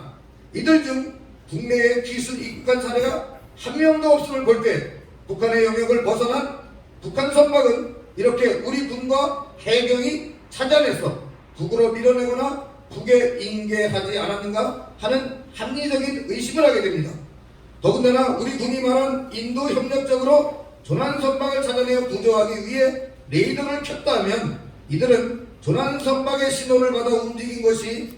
이들 중 국내에 귀순 입국한 사례가 한 명도 없음을 볼 때 북한의 영역을 벗어난 북한 선박은 이렇게 우리 군과 해경이 찾아내서 북으로 밀어내거나 북에 인계하지 않았는가 하는 합리적인 의심을 하게 됩니다. 더군다나 우리 군이 말한 인도 협력적으로 조난 선박을 찾아내어 구조하기 위해 레이더를 켰다 하면 이들은 조난선박의 신호를 받아 움직인 것이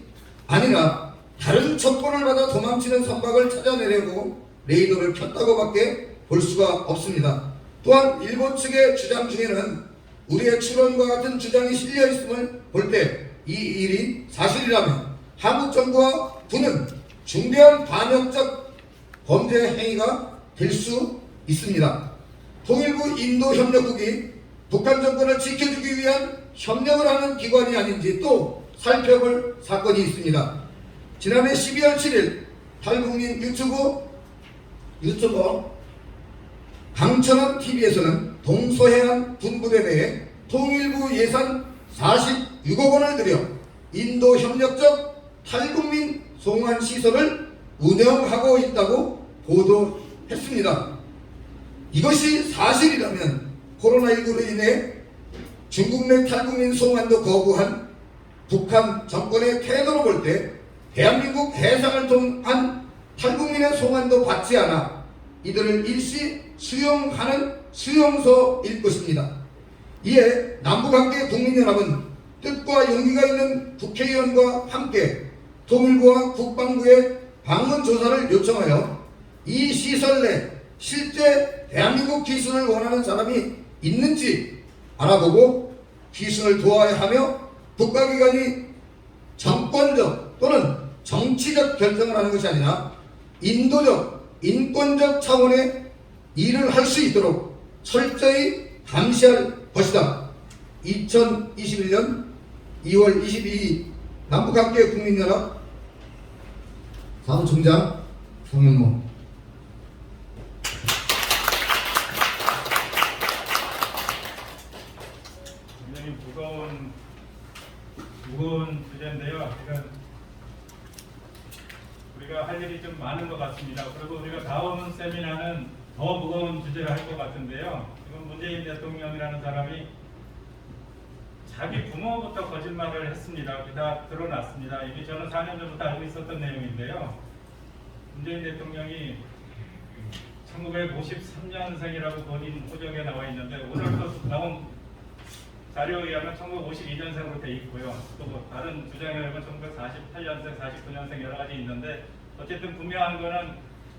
아니라 다른 첩보를 받아 도망치는 선박을 찾아내려고 레이더를 켰다고밖에 볼 수가 없습니다. 또한 일본 측의 주장 중에는 우리의 추론과 같은 주장이 실려 있음을 볼 때 이 일이 사실이라면 한국 정부와 군은 중대한 반역적 범죄 행위가 될 수 있습니다. 통일부 인도협력국이 북한 정권을 지켜주기 위한 협력을 하는 기관이 아닌지 또 살펴볼 사건이 있습니다. 지난해 12월 7일 탈북민 유튜버 강천원 TV에서는 동서해안 군부대 내에 통일부 예산 46억 원을 들여 인도 협력적 탈북민 송환 시설을 운영하고 있다고 보도했습니다. 이것이 사실이라면 코로나19로 인해 중국 내 탈북민 송환도 거부한 북한 정권의 태도로 볼 때 대한민국 해상을 통한 탈북민의 송환도 받지 않아 이들을 일시 수용하는 수용소일 것입니다. 이에 남북관계 국민연합은 뜻과 용기가 있는 국회의원과 함께 통일부와 국방부에 방문 조사를 요청하여 이 시설 내 실제 대한민국 귀순을 원하는 사람이 있는지 알아보고 귀순을 도와야 하며 국가기관이 정권적 또는 정치적 결정을 하는 것이 아니라 인도적, 인권적 차원의 일을 할 수 있도록 철저히 감시할 것이다. 2021년 2월 22일 남북관계 국민연합 사무총장 송영모. 굉장히 무거운 주제인데요. 우리가 할 일이 좀 많은 것 같습니다. 그리고 우리가 다음 세미나는 더 무거운 주제를 할 것 같은데요. 지금 문재인 대통령이라는 사람이 자기 부모부터 거짓말을 했습니다. 그게 다 드러났습니다. 이미 저는 4년 전부터 알고 있었던 내용인데요. 문재인 대통령이 1953년생이라고 본인 호적에 나와 있는데 오늘도 나온 자료에 의하면 1952년생으로 돼 있고요. 또 뭐 다른 주장에 의하면 1948년생, 49년생 여러 가지 있는데 어쨌든 분명한 거는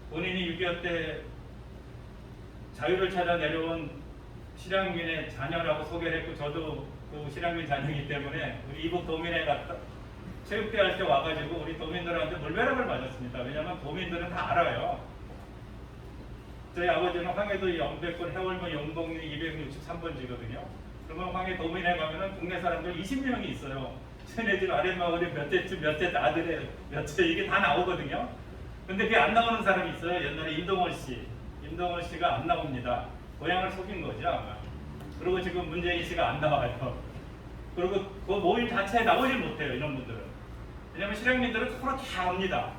본인이 6.25 때 자유를 찾아 내려온 실향민의 자녀라고 소개를 했고 저도 그 실향민 자녀이기 때문에 우리 이북 도민회 갔다 체육대 할 때 와가지고 우리 도민들한테 물벼락을 맞았습니다. 왜냐하면 도민들은 다 알아요. 저희 아버지는 황해도 영백군 해월면 영동리 263번지거든요. 그러면 황해 도민회 가면은 국내 사람들 20명이 있어요. 쟤네 집 아랫마을에 몇 대 아들에 몇 대 이게 다 나오거든요. 근데 그게 안 나오는 사람이 있어요. 옛날에 임동원 씨가 안 나옵니다. 고향을 속인 거죠 아마. 그리고 지금 문재인 씨가 안 나와요. 그리고 그 모임 자체에 나오질 못해요 이런 분들은. 왜냐면 실향민들은 서로 다 압니다.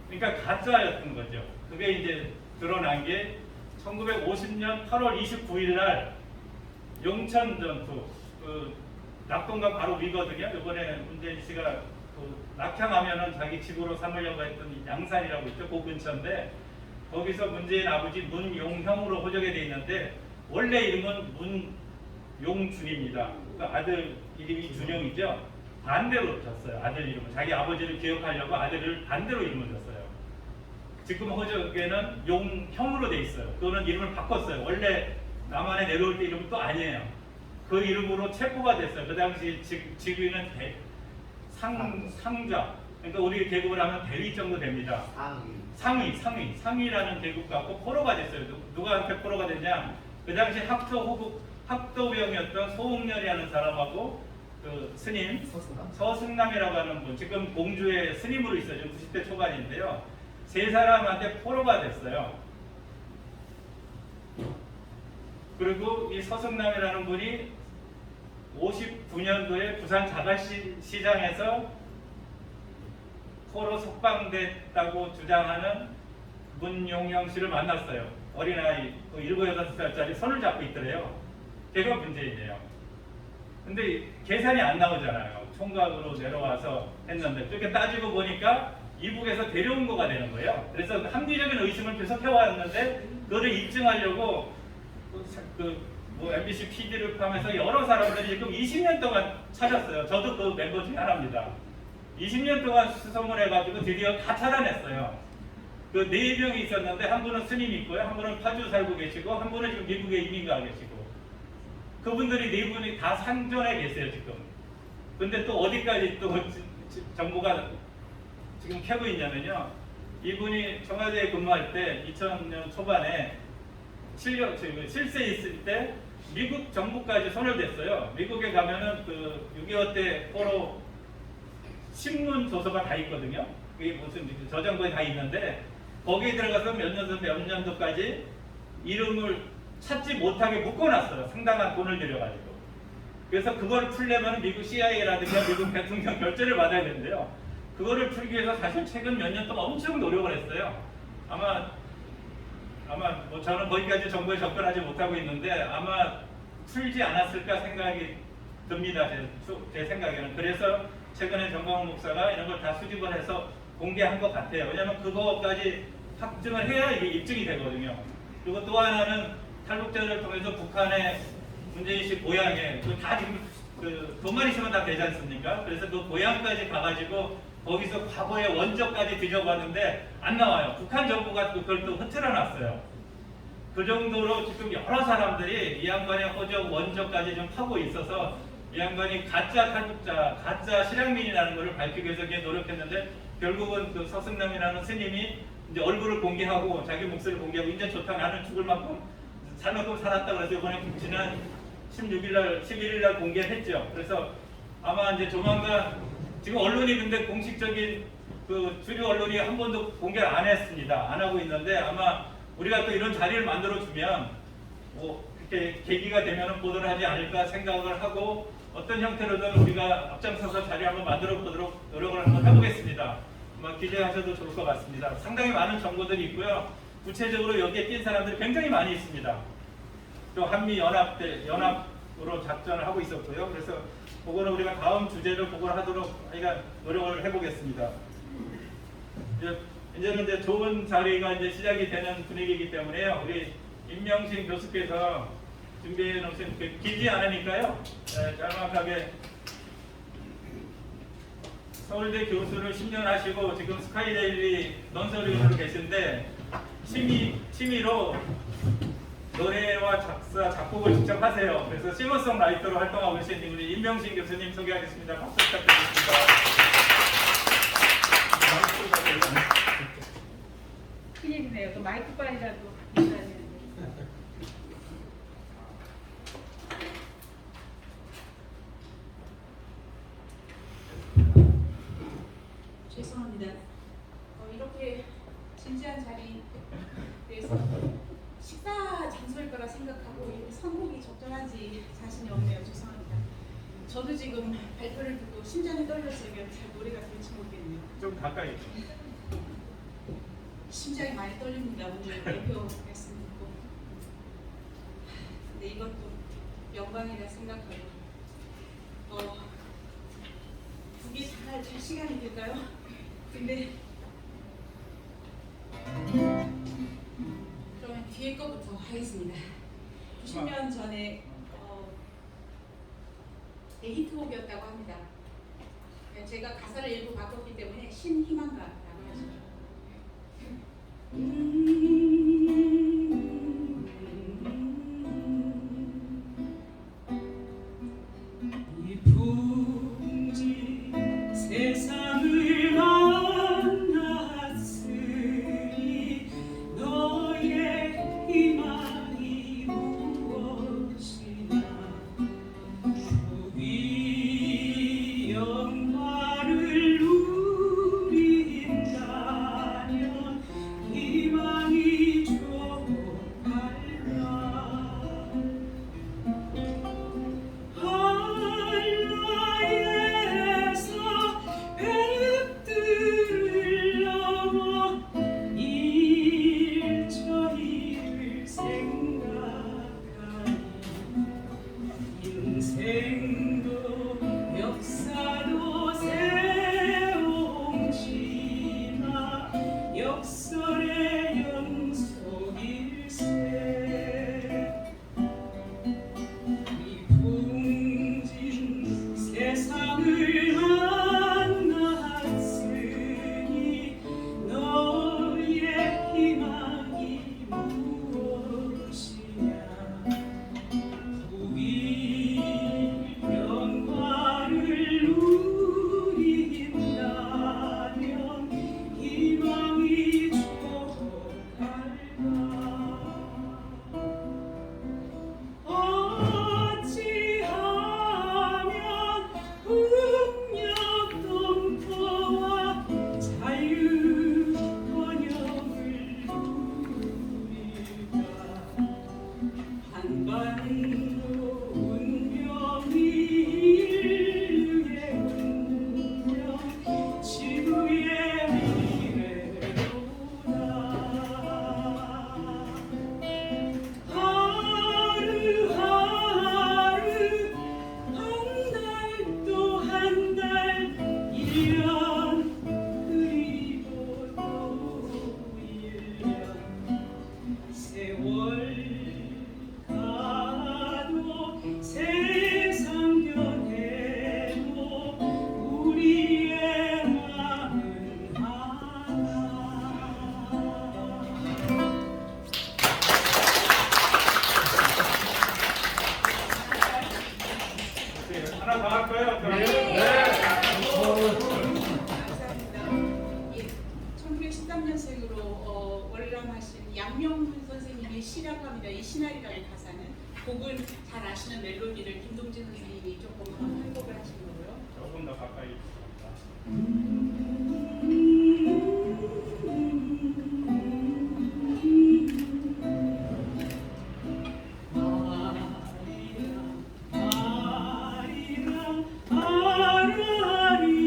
그러니까 가짜였던 거죠. 그게 이제 드러난 게 1950년 8월 29일 날 용천 전투, 낙동강 바로 위거든요. 이번에 문재인 씨가 낙향하면은 자기 집으로 삼으려고 했던 양산이라고 있죠. 그 근처인데 거기서 문재인 아버지 문용형으로 호적에 돼 있는데 원래 이름은 문용준입니다. 그러니까 아들 이름이 준영이죠. 반대로 졌어요. 아들 이름을. 자기 아버지를 기억하려고 아들을 반대로 이름을 줬어요. 지금 호적에는 용형으로 돼 있어요. 그거는 이름을 바꿨어요. 원래 남한에 내려올 때 이름은 또 아니에요. 그 이름으로 체포가 됐어요. 그 당시 직위는 상좌. 그러니까 우리 계급을 하면 대위 정도 됩니다. 상위라는 계급 갖고 포로가 됐어요. 누구한테 포로가 됐냐? 그 당시 학도병이었던 소홍렬이라는 사람하고 그 스님 서승남이라고 하는 분, 지금 공주의 스님으로 있어요. 지금 90대 초반인데요. 세 사람한테 포로가 됐어요. 그리고 이 서승남이라는 분이 59년도에 부산 자갈시장에서 포로 석방됐다고 주장하는 문용형 씨를 만났어요. 어린아이 7, 8살짜리 손을 잡고 있더래요. 걔가 문재인이에요. 근데 계산이 안 나오잖아요. 총각으로 내려와서 했는데 그렇게 따지고 보니까 이북에서 데려온 거가 되는 거예요. 그래서 합리적인 의심을 계속 해왔는데 그거를 입증하려고 뭐 MBC PD를 포함해서 여러 사람들이 지금 20년 동안 찾았어요. 저도 그 멤버 중에 하나입니다. 20년 동안 수소문 해가지고 드디어 다 찾아냈어요. 그 4명이 있었는데 한 분은 스님 있고요, 한 분은 파주 살고 계시고, 한 분은 지금 미국에 이민 가 계시고, 그분들이 4분이 다 상존에 계세요 지금. 근데 또 어디까지 또 정보가 지금 캐고 있냐면요, 이분이 청와대에 근무할 때 2000년 초반에 실세 있을 때 미국 정부까지 손을 댔어요. 미국에 가면은 그 6.25 때 포로 신문 조서가 다 있거든요. 그게 무슨 저장고에 다 있는데 거기에 들어가서 몇 년도까지 이름을 찾지 못하게 묶어놨어요. 상당한 돈을 들여가지고. 그래서 그걸 풀려면 미국 CIA라든가 미국 대통령 결재를 받아야 되는데요. 그거를 풀기 위해서 사실 최근 몇 년 동안 엄청 노력을 했어요. 아마 뭐 저는 거기까지 정보에 접근하지 못하고 있는데 아마 풀지 않았을까 생각이 듭니다. 제 생각에는. 그래서 최근에 정광훈 목사가 이런 걸 다 수집을 해서 공개한 것 같아요. 왜냐하면 그거까지 확증을 해야 이게 입증이 되거든요. 그리고 또 하나는 탈북자를 통해서 북한의 문재인 씨 고향에 다 지금 돈만 있으면 다 되지 않습니까? 그래서 그 고향까지 가가지고 거기서 과거의 원적까지 뒤져봤는데 안 나와요. 북한 정부가 그걸 또 흐트러놨어요. 그 정도로 지금 여러 사람들이 이 양반의 허적 원적까지 좀 파고 있어서 이 양반이 가짜 탈북자, 가짜 실향민이라는 것을 밝히기 위해서 노력했는데 결국은 그 서승남이라는 스님이 이제 얼굴을 공개하고 자기 목소리를 공개하고 이제 좋다, 나는 죽을 만큼 살 만큼 살았다 그래서 이번에 지난 11일날 공개했죠. 그래서 아마 이제 조만간 지금 언론이 근데 공식적인 그 주류 언론이 한 번도 공개를 안 했습니다. 안 하고 있는데 아마 우리가 또 이런 자리를 만들어 주면 뭐 이렇게 계기가 되면 보도를 하지 않을까 생각을 하고 어떤 형태로든 우리가 앞장서서 자리 한번 만들어 보도록 노력을 한번 해보겠습니다. 아마 기대하셔도 좋을 것 같습니다. 상당히 많은 정보들이 있고요. 구체적으로 여기에 낀 사람들이 굉장히 많이 있습니다. 또 한미 연합으로 작전을 하고 있었고요. 그래서 그거는 우리가 다음 주제를 보고를 하도록 저희가 노력을 해보겠습니다. 이제는 이제 좋은 자리가 이제 시작이 되는 분위기이기 때문에요. 우리 임명신 교수께서 준비해 놓으신 길지 않으니까요. 짤막하게 서울대 교수를 10년 하시고 지금 스카이데일리 논설위원으로 계신데 취미로 노래와 작사, 작곡을 직접 하세요. 그래서 싱어송라이터로 활동하고 계신 우리 임명신 교수님 소개하겠습니다. 박수 부탁드리겠습니다. 큰일이네요. 또 마이크빨이라도 있어야 되는데. 죄송합니다. 이렇게 진지한 자리에서 식사 장소일 거라 생각하고 이렇게 선곡이 적절한지 자신이 없네요. 죄송합니다. 저도 지금 발표를 듣고 심장이 떨려서 잘 노래가 될지 모르겠네요. 좀 가까이. 심장이 많이 떨립니다. 오늘 발표 말씀 듣고. 근데 이것도 영광이라 생각하고 그게 잘 될 시간이 될까요? 근데 그러면 뒤에 거부터 하겠습니다. 90년 전에 히트곡이었다고 합니다. 제가 가사를 일부 바꿨기 때문에 신희망가라고 하죠. 이 풍지 세상을 만났으니 너의 희망이 무엇이냐 주위 영화를 누린다면 희망이 좋달라 한라에서 뱃들을 넘어 일처리를 생각하니 인생도 역사도 너를 만났으니 너의 희망이 무엇이냐 부귀 영화를 누린다면 희망이 족할까 어찌하면 풍력 동포와 자유번영을 누릴까 한반도 운명이 인류의 운명 지구의 미래로다 하루하루 한 달 또 한 달 1년 그리고 또 1년 세월 가도 세상 변해도 우리의 마음은 하나 하나 더 할까요? 감사합니다. 예, 1913년생으로 월남하신 양명훈 선생님의 시라고 합니다. 이 시나리라는 가사는 곡은 잘 아시는 멜로디를 김동진 선생님이 조금 편곡을 하신 거고요. 조금 더 가까이.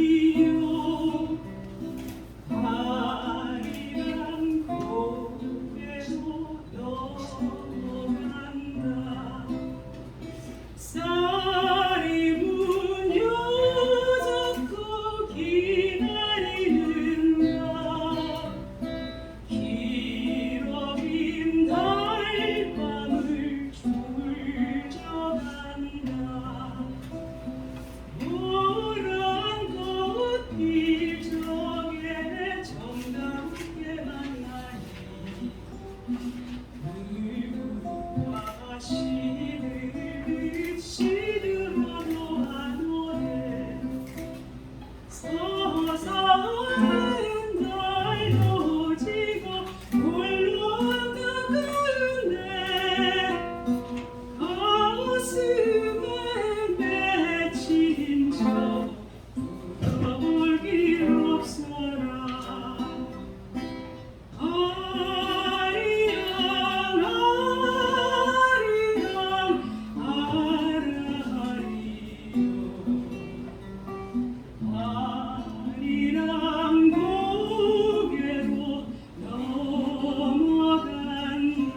아라리요 아리랑 고개로 넘어간다 쌀이 무녀졌고 기다리는가 길어긴 달밤을 줄져간다 노란 꽃 필 적에 정답게 만나니 누구와 시들어도 안 오네 서서한 달도 지고 홀로 나가네 가슴에 맺힌 저 풀어볼 길 없어라 아리랑 아리랑 아라리요 아리랑 고개로 넘어간다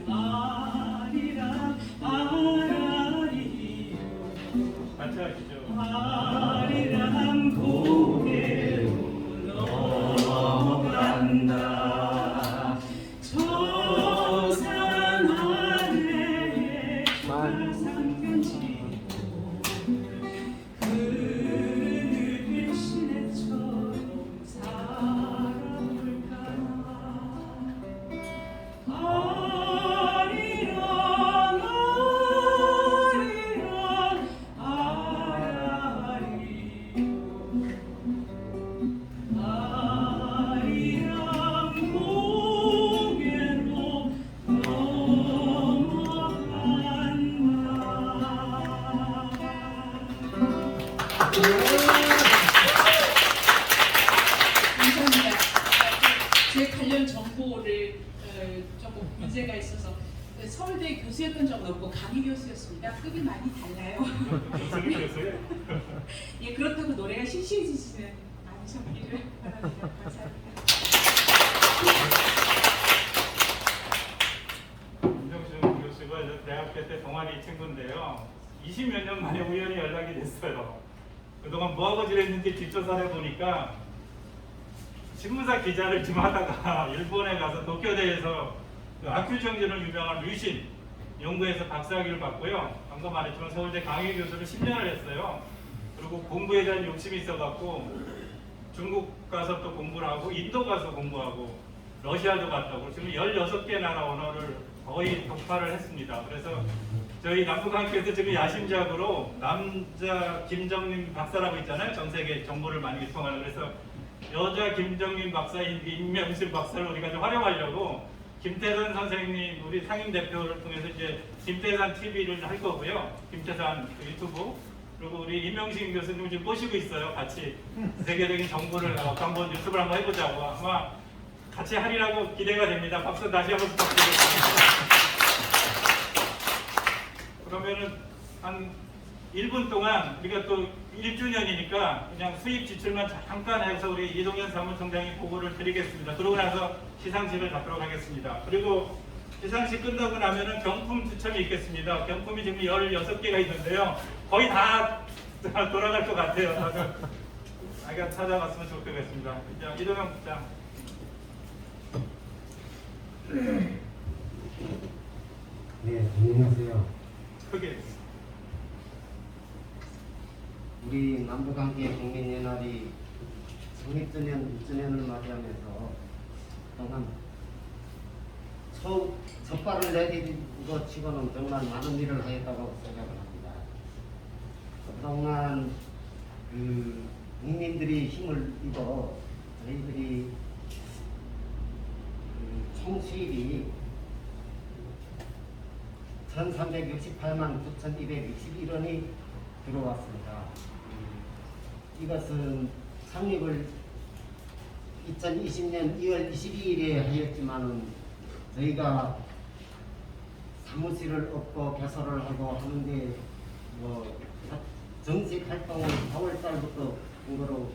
아리랑 아라리요 같이 하시죠. 아리랑 고개로 넘어간다 저 산 아래에 상견지고 그늘 시내처럼 살아볼까 아리랑 아리랑 아라리요 아리랑 고개로 감사합니다. 제 관련 정보를 조금 문제가 있어서 서울대 교수였던 적은 없고 강의 교수였습니다. 급이 많이 달라요. 무슨 교수예요? 예, 그렇다고 노래가 신신지지는 않으셨기를 바랍니다. 감사합니다. 김정준 교수가 저 대학교 때 동아리 친구인데요. 20몇 년 만에 우연히 연락이 됐어요. 그동안 뭐하고 지냈는지 뒷조사를 해보니까 신문사 기자를 좀 하다가 일본에 가서 도쿄대에서 그 아큐정전을 유명한 류신 연구에서 박사학위를 받고요. 방금 말했지만 서울대 강의 교수를 10년을 했어요. 그리고 공부에 대한 욕심이 있어갖고 중국 가서 또 공부를 하고 인도 가서 공부하고 러시아도 갔다고 지금 16개 나라 언어를 거의 독파를 했습니다. 그래서 저희 남북학교에서 지금 야심작으로 남자 김정민 박사라고 있잖아요. 전 세계 정보를 많이 유통하는. 그래서 여자 김정민 박사인 임명실 박사를 우리가 좀 활용하려고 김태산 선생님 우리 상임 대표를 통해서 이제 김태산 TV를 할 거고요. 김태산 유튜브. 그리고 우리 임명식 교수님 지금 모시고 있어요. 같이 세계적인 정보를 한번 유튜브를 한번 해보자고. 아마 같이 하리라고 기대가 됩니다. 박수 다시 한번 부탁드리겠습니다. 그러면은 한 1분 동안 우리가 또 1주년이니까 그냥 수입 지출만 잠깐 해서 우리 이동현 사무총장이 보고를 드리겠습니다. 그러고 나서 시상식을 갖도록 하겠습니다. 그리고 시상식 끝나고 나면은 경품 추첨이 있겠습니다. 경품이 지금 16개가 있는데요. 거의 다 돌아갈 것 같아요. 다들 아이가 찾아봤으면 좋겠습니다. 자, 이동현 부장. 네, 안녕하세요. 크게. 우리 남북관계 국민연합이 성립주년 6주년을 맞이하면서 그동안 첫발을 내디딘 것 치고는 정말 많은 일을 하였다고 생각을 합니다. 그동안 국민들이 힘을 입어 저희들이 총 수입이 1368만 9,261원이 들어왔습니다. 이것은 창립을 2020년 2월 22일에 하였지만은 저희가 사무실을 얻고 개설을 하고 하는데 뭐 정식 활동은 4월달부터 한 거로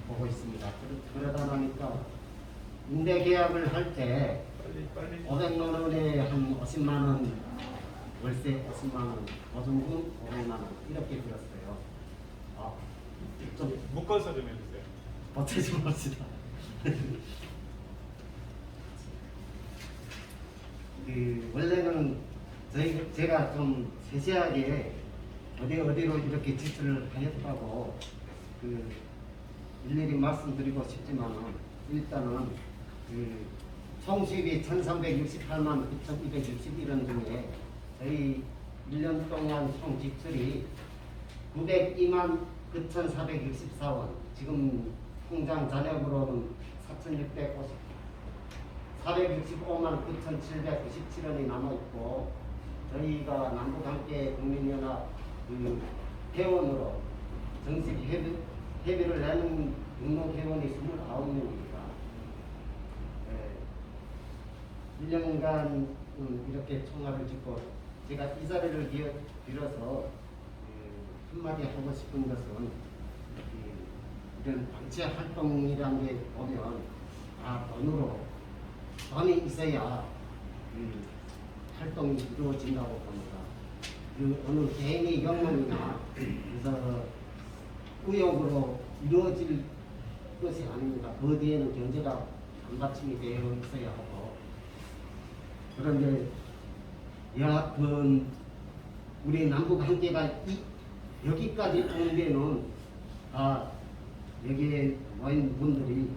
보고 있습니다. 그러다 보니까 임대 계약을 할 때 500만 원에 한 50만 원 월세 50만 원, 보증금 500만 원 이렇게 들었어요. 좀 묶어서 좀 해주세요. 버티지 맙시다. 원래는 제가 좀 세세하게 어디로 이렇게 지출을 하였다고 일일이 말씀드리고 싶지만은 일단은 총 수입이 1368만 9,261원 중에 저희 1년 동안 총 지출이 902만 9,464원, 지금 통장 잔액으로는 465만 9,797원이 남아있고, 저희가 남북함께 국민연합 회원으로 정식 회비를 내는 등록 회원이 29명입니다. 1년간 이렇게 총합을 짓고 제가 이 자리를 빌어서 한마디 하고 싶은 것은 이런 단체 활동이라는 게 보면 돈이 있어야 활동이 이루어진다고 봅니다. 어느 개인의 영혼이나 그래서 의욕으로 이루어질 것이 아닙니다. 그 뒤에는 경제가 안받침이 되어 있어야 하고, 그런데 여하튼 우리 남북 함께가 여기까지 오는 데는 다 여기에 모인 분들이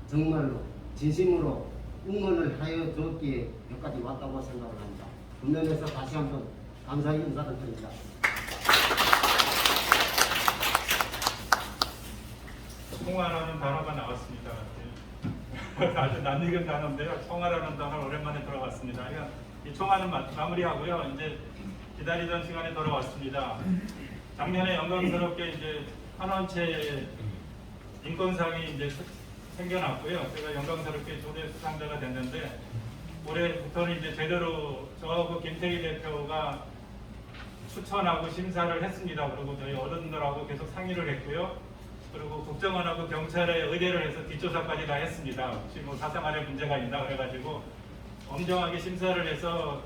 정말로 진심으로 응원을 하여 줬기에 여기까지 왔다고 생각을 합니다. 그 면에서 다시 한번 감사의 인사를 드립니다. 총화라는 단어가 나왔습니다. 아주 낯익은 단어인데요. 총화라는 단어 오랜만에 들어봤습니다. 이 총화는 마무리하고요. 이제 기다리던 시간에 돌아왔습니다. 작년에 영광스럽게 이제 한원채 인권상이 이제 생겨났고요. 제가 영광스럽게 초대 수상자가 됐는데, 올해부터는 이제 제대로 저하고 김태희 대표가 추천하고 심사를 했습니다. 그리고 저희 어른들하고 계속 상의를 했고요. 그리고 국정원하고 경찰에 의뢰를 해서 뒷조사까지 다 했습니다. 혹시 뭐 사생활에 문제가 있나 그래가지고 엄정하게 심사를 해서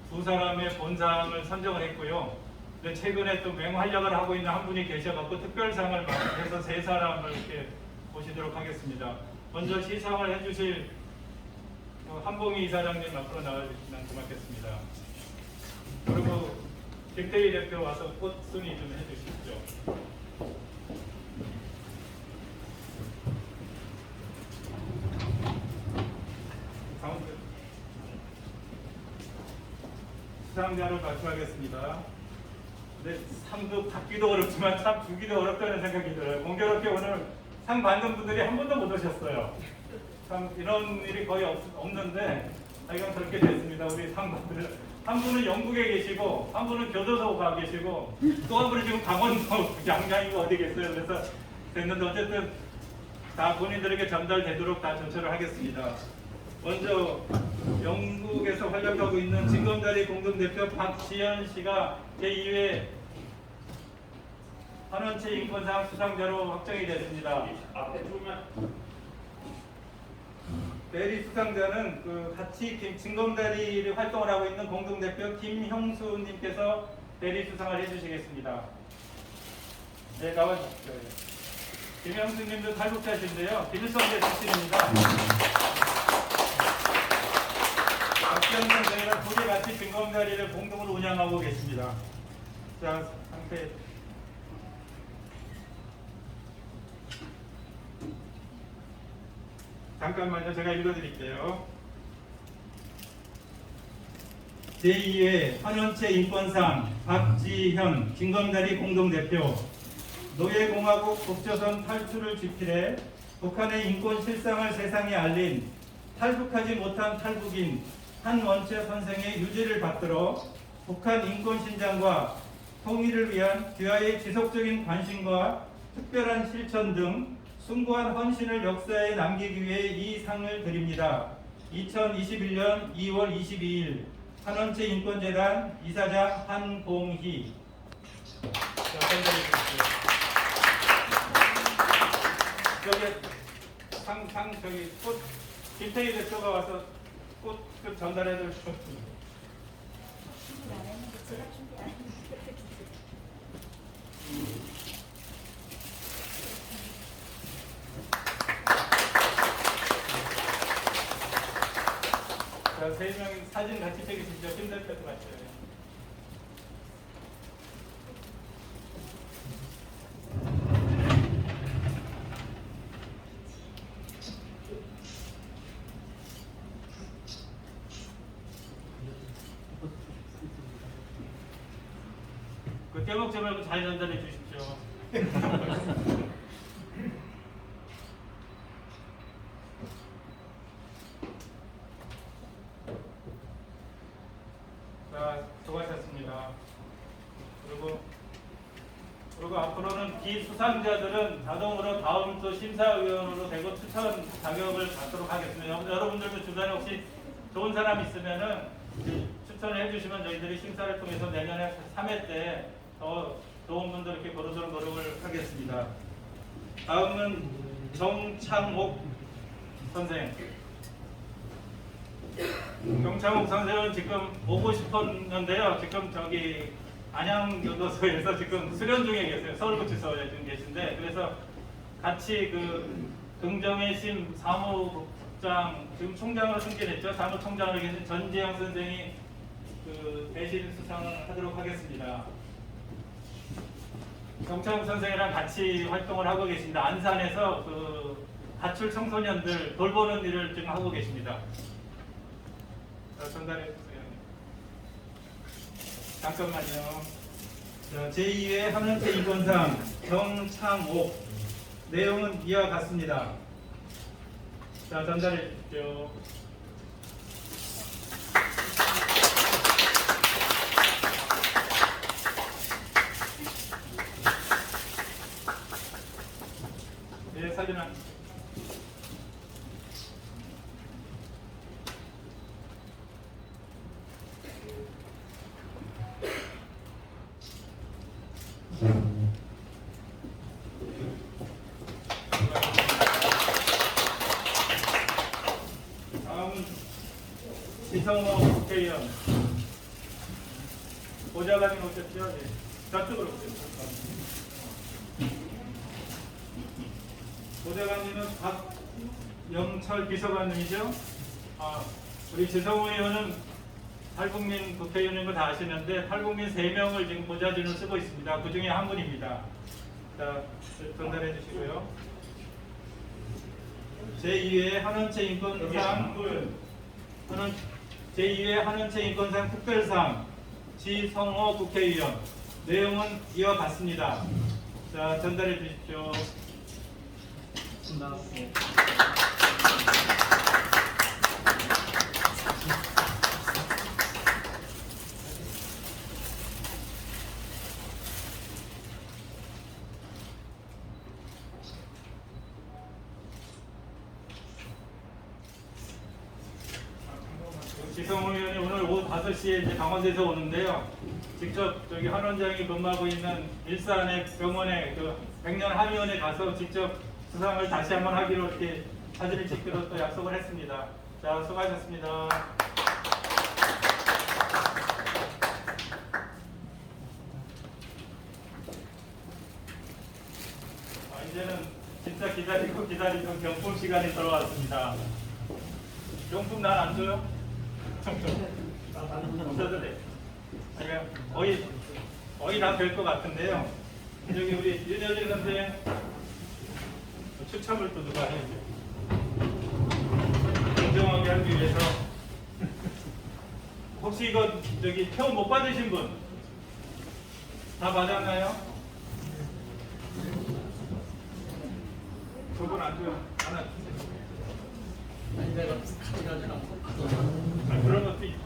두 사람의 본상을 선정을 했고요. 근데 최근에 또 맹활약을 하고 있는 한 분이 계셔갖고 특별상을 해서 세 사람을 이렇게 모시도록 하겠습니다. 먼저 시상을 해주실 한봉희 이사장님 앞으로 나와주시면 고맙겠습니다. 그리고 김태희 대표 와서 꽃 순위 좀 해주십시오. 가운데 수상자를 발표하겠습니다. 근데 상도 받기도 어렵지만 참 주기도 어렵다는 생각이 들어요. 공교롭게 오늘 상 받는 분들이 한 분도 못 오셨어요. 참 이런 일이 거의 없는데 하여간 그렇게 됐습니다. 우리 상 받을 한 분은 영국에 계시고 한 분은 교도소 가 계시고 또 한 분은 지금 강원도 양양이고 어디 계세요. 그래서 됐는데 어쨌든 다 본인들에게 전달되도록 다 조처를 하겠습니다. 먼저 영국에서 활약하고 있는 진검다리 공동대표 박지현 씨가 제2회 한원채 인권상 수상자로 확정이 됐습니다. 앞에 조금만. 대리 수상자는 같이 진검다리 활동을 하고 있는 공동대표 김형수님께서 대리 수상을 해주시겠습니다. 네, 나와주십시오. 김형수님도 탈북자신데요. 김일성대 출신입니다. 박지현 선생이랑 둘이 같이 진검다리를 공동으로 운영하고 계십니다. 자, 상태. 잠깐만요. 제가 읽어드릴게요. 제2회 한원채 인권상 박지현 진검다리 공동대표 노예공화국 북조선 탈출을 지필해 북한의 인권 실상을 세상에 알린 탈북하지 못한 탈북인 한원채 선생의 유지를 받들어 북한 인권 신장과 통일을 위한 귀하의 지속적인 관심과 특별한 실천 등 숭고한 헌신을 역사에 남기기 위해 이 상을 드립니다. 2021년 2월 22일 한원채 인권재단 이사장 한봉희. 자, 전달해 주십시오. 저기 꽃 김태희 대표가 와서 꽃 좀 전달해 주십시오. 자, 세 명이 사진 같이 찍으시죠. 김 대표도 같이. 그 떼먹지 말고 잘 전달해 주십시오. 자, 수고하셨습니다. 그리고 앞으로는 기수상자들은 자동으로 다음 또 심사위원으로 되고 추천 자격을 받도록 하겠습니다. 여러분들도 주변에 혹시 좋은 사람 있으면은 추천을 해주시면 저희들이 심사를 통해서 내년에 3회 때 더 좋은 분들 이렇게 고르도록 노력을 하겠습니다. 다음은 정창옥 선생. 정창옥 선생은 지금 오고 싶었는데요. 지금 저기 안양교도소에서 지금 수련 중에 계세요. 서울구치소에 지금 계신데, 그래서 같이 그 긍정의 심 사무국장, 지금 총장으로 승진했죠. 사무총장으로 계신 전지영 선생이 그 대신 수상을 하도록 하겠습니다. 정창욱 선생이랑 같이 활동을 하고 계십니다. 안산에서 그 가출 청소년들 돌보는 일을 지금 하고 계십니다. 전달해 주세요. 잠깐만요. 자, 제2회 한원채 인권상 정창옥. 내용은 이와 같습니다. 자, 전달해 주십시오. 네, 사진 한. 다음은 지성호 국회의원. 보좌관님 오셨죠? 네. 저쪽으로 오세요. 보좌관님은 박영철 비서관님이죠. 우리 지성호 의원은 탈북민 국회의원인 거 다 아시는데 탈북민 3명을 지금 보좌진을 쓰고 있습니다. 그 중에 한 분입니다. 자, 전달해 주시고요. 제2회 한원채 인권상 제2회 한원채 인권상 특별상 지성호 국회의원. 내용은 이와 같습니다. 자, 전달해 주십시오. 지성호 의원이 오늘 오후 5시에 이제 강원도에서 오는데요. 직접 저기 한 원장이 근무하고 있는 일산의 병원에 그 백년 한의원에 가서 직접 수상을 다시 한번 하기로 이렇게 사진을 찍기로 또 약속을 했습니다. 자, 수고하셨습니다. 이제는 진짜 기다리던 경품 시간이 돌아왔습니다. 경품 난 안 줘요? 없어도 돼. 거의 다 될 것 같은데요. 여기 우리 윤여진 선생 추첨을 또 누가 해야죠. 공정하게 하기 위해서 혹시 이거 저기 표못 받으신 분 다 받았나요? 저분 안 줘요. 하나 주세요. 그런 것도 있고.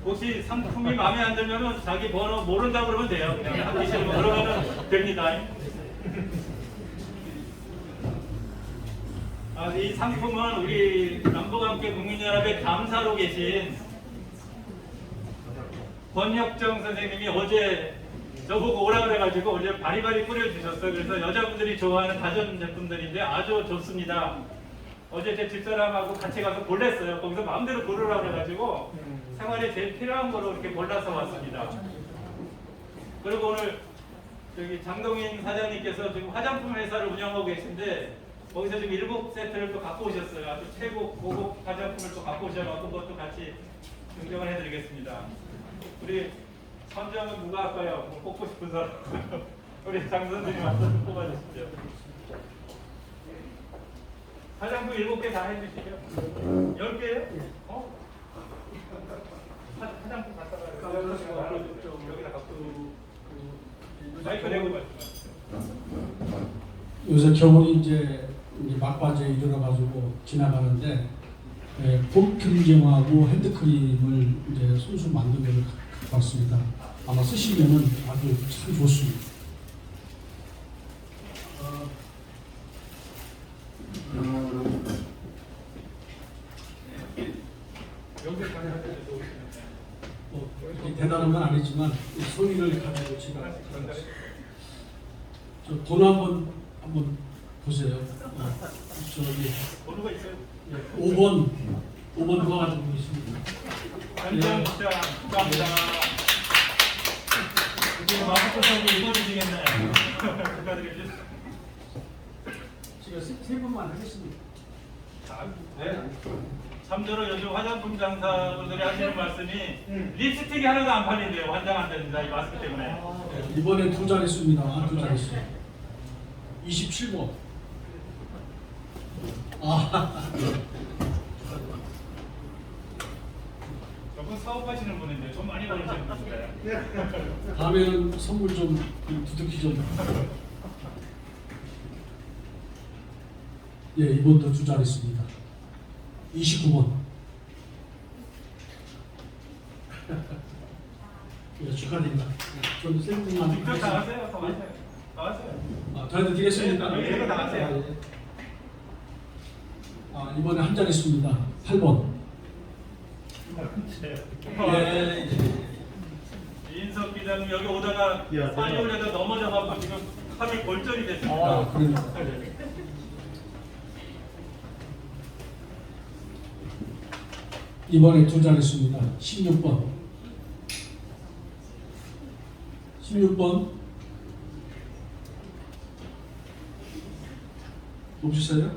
혹시 상품이 마음에 안 들면은 자기 번호 모른다고 그러면 돼요. 그냥 하기 싫으면 그러면은 됩니다. 이 상품은 우리 남북함께 국민연합의 감사로 계신 권혁정 선생님이 어제 저보고 오라 그래가지고 어제 바리바리 뿌려주셨어요. 그래서 여자분들이 좋아하는 가전 제품들인데 아주 좋습니다. 어제 제 집사람하고 같이 가서 골랐어요. 거기서 마음대로 고르라 그래가지고 생활에 제일 필요한 거로 이렇게 골라서 왔습니다. 그리고 오늘 저기 장동인 사장님께서 지금 화장품 회사를 운영하고 계신데 거기서 지금 7세트를 또 갖고 오셨어요. 아주 최고 고급 화장품을 또 갖고 오셔서 그것도 같이 증정을 해드리겠습니다. 우리 선정은 누가 할까요? 뭐 뽑고 싶은 사람. 우리 장 선생님 와서 뽑아주시죠. 화장품 7개 다 해주시죠. 10개요? 어? 화장품 갖다 가요. 여기다 갖고 마이크 내고 말씀하세요. 요새 겨울이 이제 막바지에 이르러가지고 지나가는데 봄 크림하고 핸드크림을 이제 손수 만든 걸 갖고 왔습니다. 아마 쓰시면은 아주 참 좋습니다. 대단한 건 아니지만 소리를 가지고 제가 저 번호 한번 보세요. 저기 번호가 있어요? 5번 번호 가지고 있습니다. 감사합니다. 감사합니다. 지금 마스크성이 읽어주시겠나요? 축하드립니다. 제가 세 번만 하겠습니다. 네. 참조로 요즘 화장품 장사분들이 하시는 말씀이 립스틱이 하나도 안 팔린대요. 환장 안 됩니다. 이 마스크 때문에. 이번에 2자릿수입니다. 2자릿수. 27번. 저분 사업하시는 분인데 좀 많이 벌으시는 분인데. 다음에는 선물 좀 두둑히 좀. 예, 이번도 2자릿수입니다. 29번. 예, 축하드립니다. 좀 셀프만 직접 다 하세요. 더 하세요. 더 하세요. 저희도 드리겠습니다. 네, 이거 다 하세요. 이번에 한 자릿수입니다. 8번. 예. 이인석 기자님 여기 오다가 산이 올려다 넘어져갖고 지금 팔이 골절이 됐습니다. 그러니까. 이번에 2자릿수입니다. 16번. 16번. 없으세요?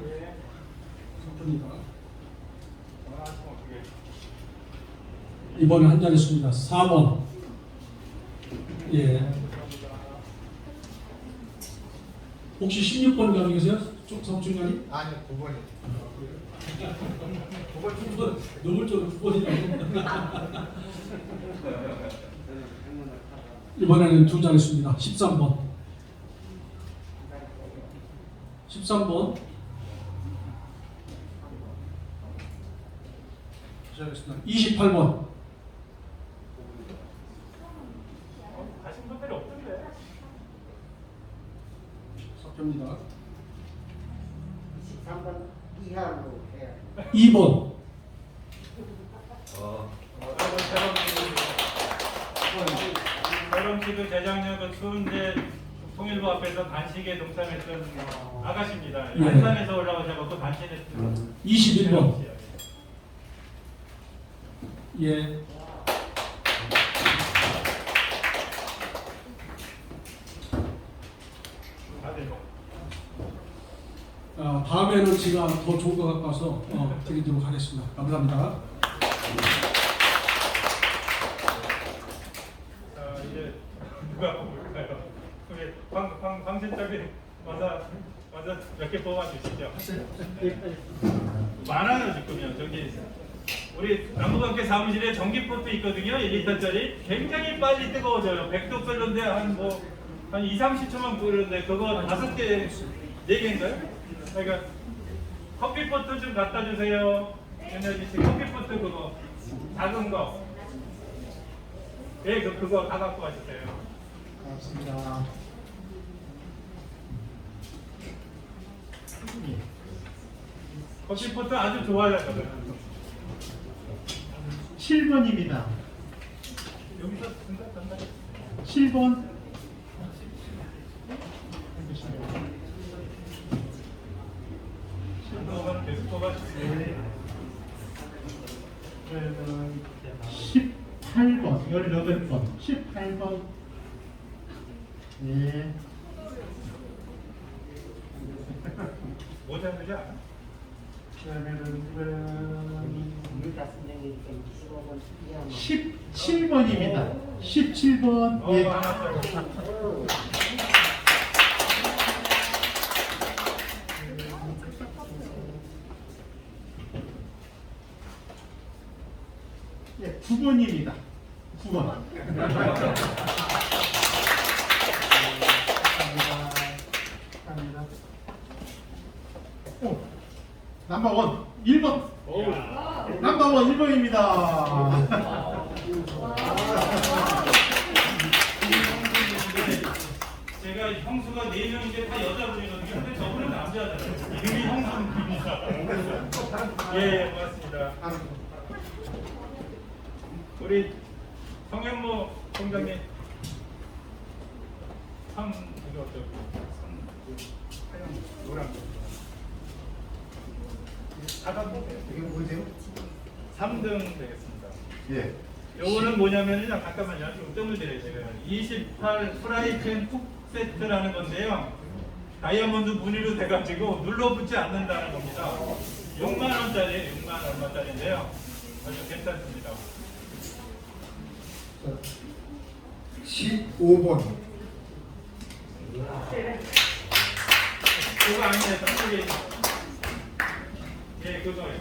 섭섭합니다. 이번에 한 자리수입니다. 4번. 예. 혹시 16번 가지고 계세요? 성춘관이? 아니요, 9번이. 9번, 노골적으로 9번이라고. 이번에는 두 자리수입니다. 13번. 13번. 시작하겠습니다. 28번. 가신 분들이 없던데. 섞입니다. 13번 이하로 해야 2번. 여름 씨도 재작년 그 추운데 통일부 앞에서 단식에 동참했던 아가씨입니다. 네. 안산에서 올라오셔서 또 단식했던 21번. 예. 다음에는 제가 더 좋은 것 같아서 드리도록 하겠습니다. 감사합니다. 자, 이제 누가 볼까요? 우리 황 실장님 맞아 몇 개 뽑아 주시죠. 많아요 지금요. 저기 우리 남부관계 사무실에 전기포트 있거든요. 1리터짜리 굉장히 빨리 뜨거워져요. 100도 끓는데 한 2, 30초만 끓는데 그거 5개, 4개인가요? 그러니까 커피포트 좀 갖다 주세요. 에너지 씨 커피포트 그거 작은 거. 네, 그거 다 갖고 와주세요. 고맙습니다. 커피포트 아주 좋아요. 7번입니다. 여기서 된다. 7번. 신호가 계속 뽑아주세요. 18번, 18번, 18번. 네. 뭐 잡느냐? 우리가 선생님이니까 25번 이하만 17번입니다. 17번. 예. 예, 9번입니다. 9번. 감사합니다. 오, 넘버원 1번. 넘버원 1번입니다. 제가 형수가 4명인데 다 여자분이거든요. 근데 저분은 남자잖아요. 이름이 형수입니다. 예, 고맙습니다. 우리 성현모 총장님, 이거 하얀 노란 거. 이게 뭐세요? 3등 되겠습니다. 예. 요거는 뭐냐면요, 잠깐만요. 좀 뜸을 드려요. 제가 28 프라이팬 쿡 세트라는 건데요. 다이아몬드 무늬로 돼가지고 눌러붙지 않는다는 겁니다. 6만 원짜리, 6만 얼마짜리인데요. 아주 괜찮습니다. 15번. 그거 아니에요. 저쪽에 예, 그거예요.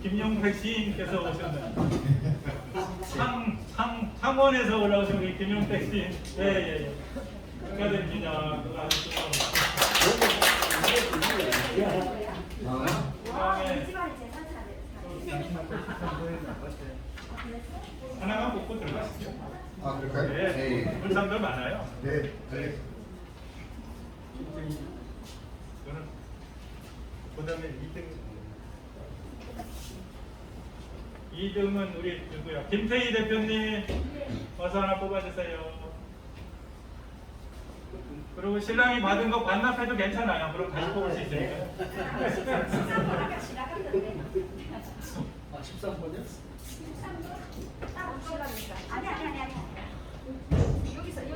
김용택 시인께서 오셨네요. 창원에서 올라오신 우리 김용택 시인. 예. 축하드립니다. 그거 아주 하나만 뽑고 들어가시죠. 아, 그럴까요? 네. 물상도 많아요. 네, 알겠습니다. 저는 그다음에 2등은 우리 누구야? 김태희 대표님 어서 하나 뽑아주세요. 그리고 신랑이 받은 거 반납해도 괜찮아요. 그럼 다시 뽑을 수 있으니까. 13번이요?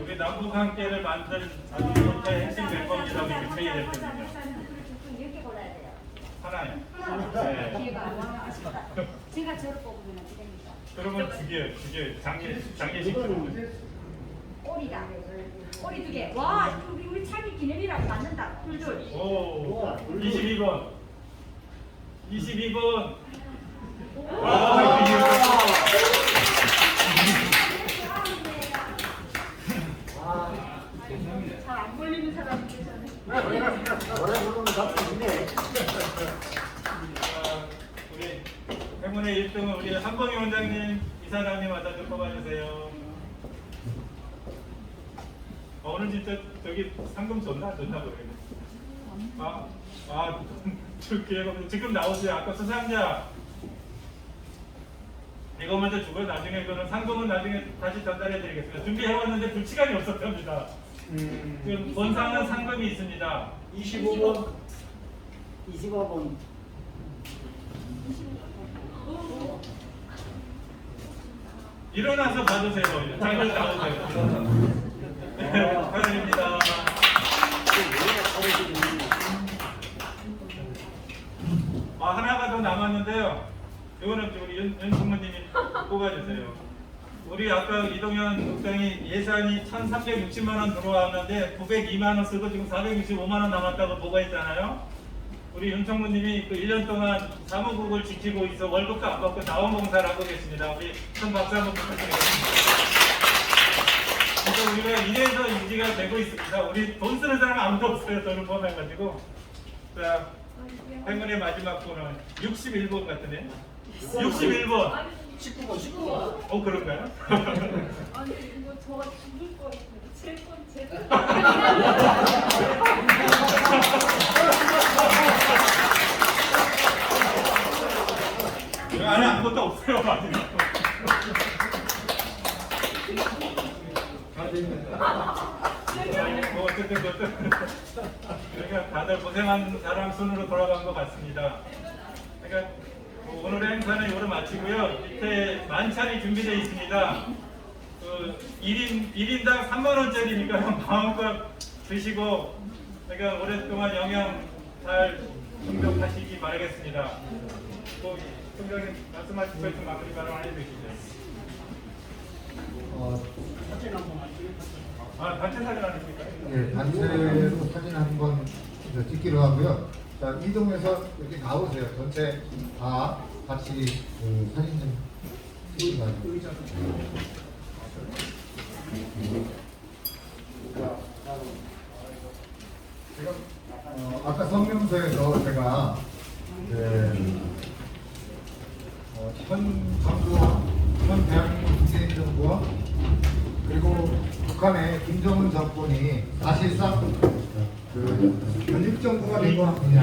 우리 남북 함께를 만든 아주 못해 핵심 멤버입니다. 우리 김태희 대표님요. 하나요. 네. 제가 저를 뽑으면 어떻게 됩니까? 그러면 두 개, 장례식. 꼬리가 꼬리 2개. 와, 우리 차기 기념이라고 맞는다. 둘. 오, 22번. 22번. 잘 안 걸리는 사람이 계시네. 우리 행운의 1등은 우리 한봉희 원장님, 이사장님 와서 좀 뽑아주세요. 오늘 진짜 저기 상금 좋나 모르겠네. 줄게요. 지금 나오세요. 아까 수상자. 이거 먼저 주고 나중에 그는 상금은 나중에 다시 전달해 드리겠습니다. 준비해왔는데 줄 시간이 없었답니다. 지금 본상은 상금이 있습니다. 25번. 25번. 일어나서 봐주세요. 장을 나오세요. 축하드립니다. 하나가 더 남았는데요. 이거는 우리 윤총무님이 뽑아주세요. 우리 아까 이동현 국장이 예산이 1,360만 원 들어왔는데 902만 원 쓰고 지금 465만 원 남았다고 보고했잖아요. 우리 윤총무님이 그 1년 동안 사무국을 지키고 있어 월급도 안 받고 자원봉사를 하고 계십니다. 우리 큰 박수 한번 부탁드리겠습니다. 그래서 우리가 이래서 유지가 되고 있습니다. 우리 돈 쓰는 사람 아무도 없어요. 돈을 포함해가지고. 자, 행운의 마지막 번호는 61번 같으네. 61번. 19번. 그런가요? 아니 이거 저 죽을 거 있어요. 제 안에 아무것도 없어요. 어쨌든 그러니까 다들 고생한 사람 순으로 돌아간 것 같습니다. 그러니까 오늘의 행사는 이거로 마치고요. 밑에 만찬이 준비되어 있습니다. 1인당 3만 원짜리니까 마음껏 드시고 그러니까 오랫동안 영양 잘 충족하시기 바라겠습니다. 또 총장님 말씀하실 거 있으면 마무리 발언 해주시죠. 단체 사진 아닙니까? 네, 단체로 사진 한번 찍기로 하고요. 자, 이동해서 여기 나오세요. 전체 다 같이 사진 좀 찍으시죠. 지금 아까 성명서에서 제가 현 정부와 현 대한민국 문재인 정부와 그리고 북한의 김정은 정권이 사실상 연립 정부가 된 것 같느냐,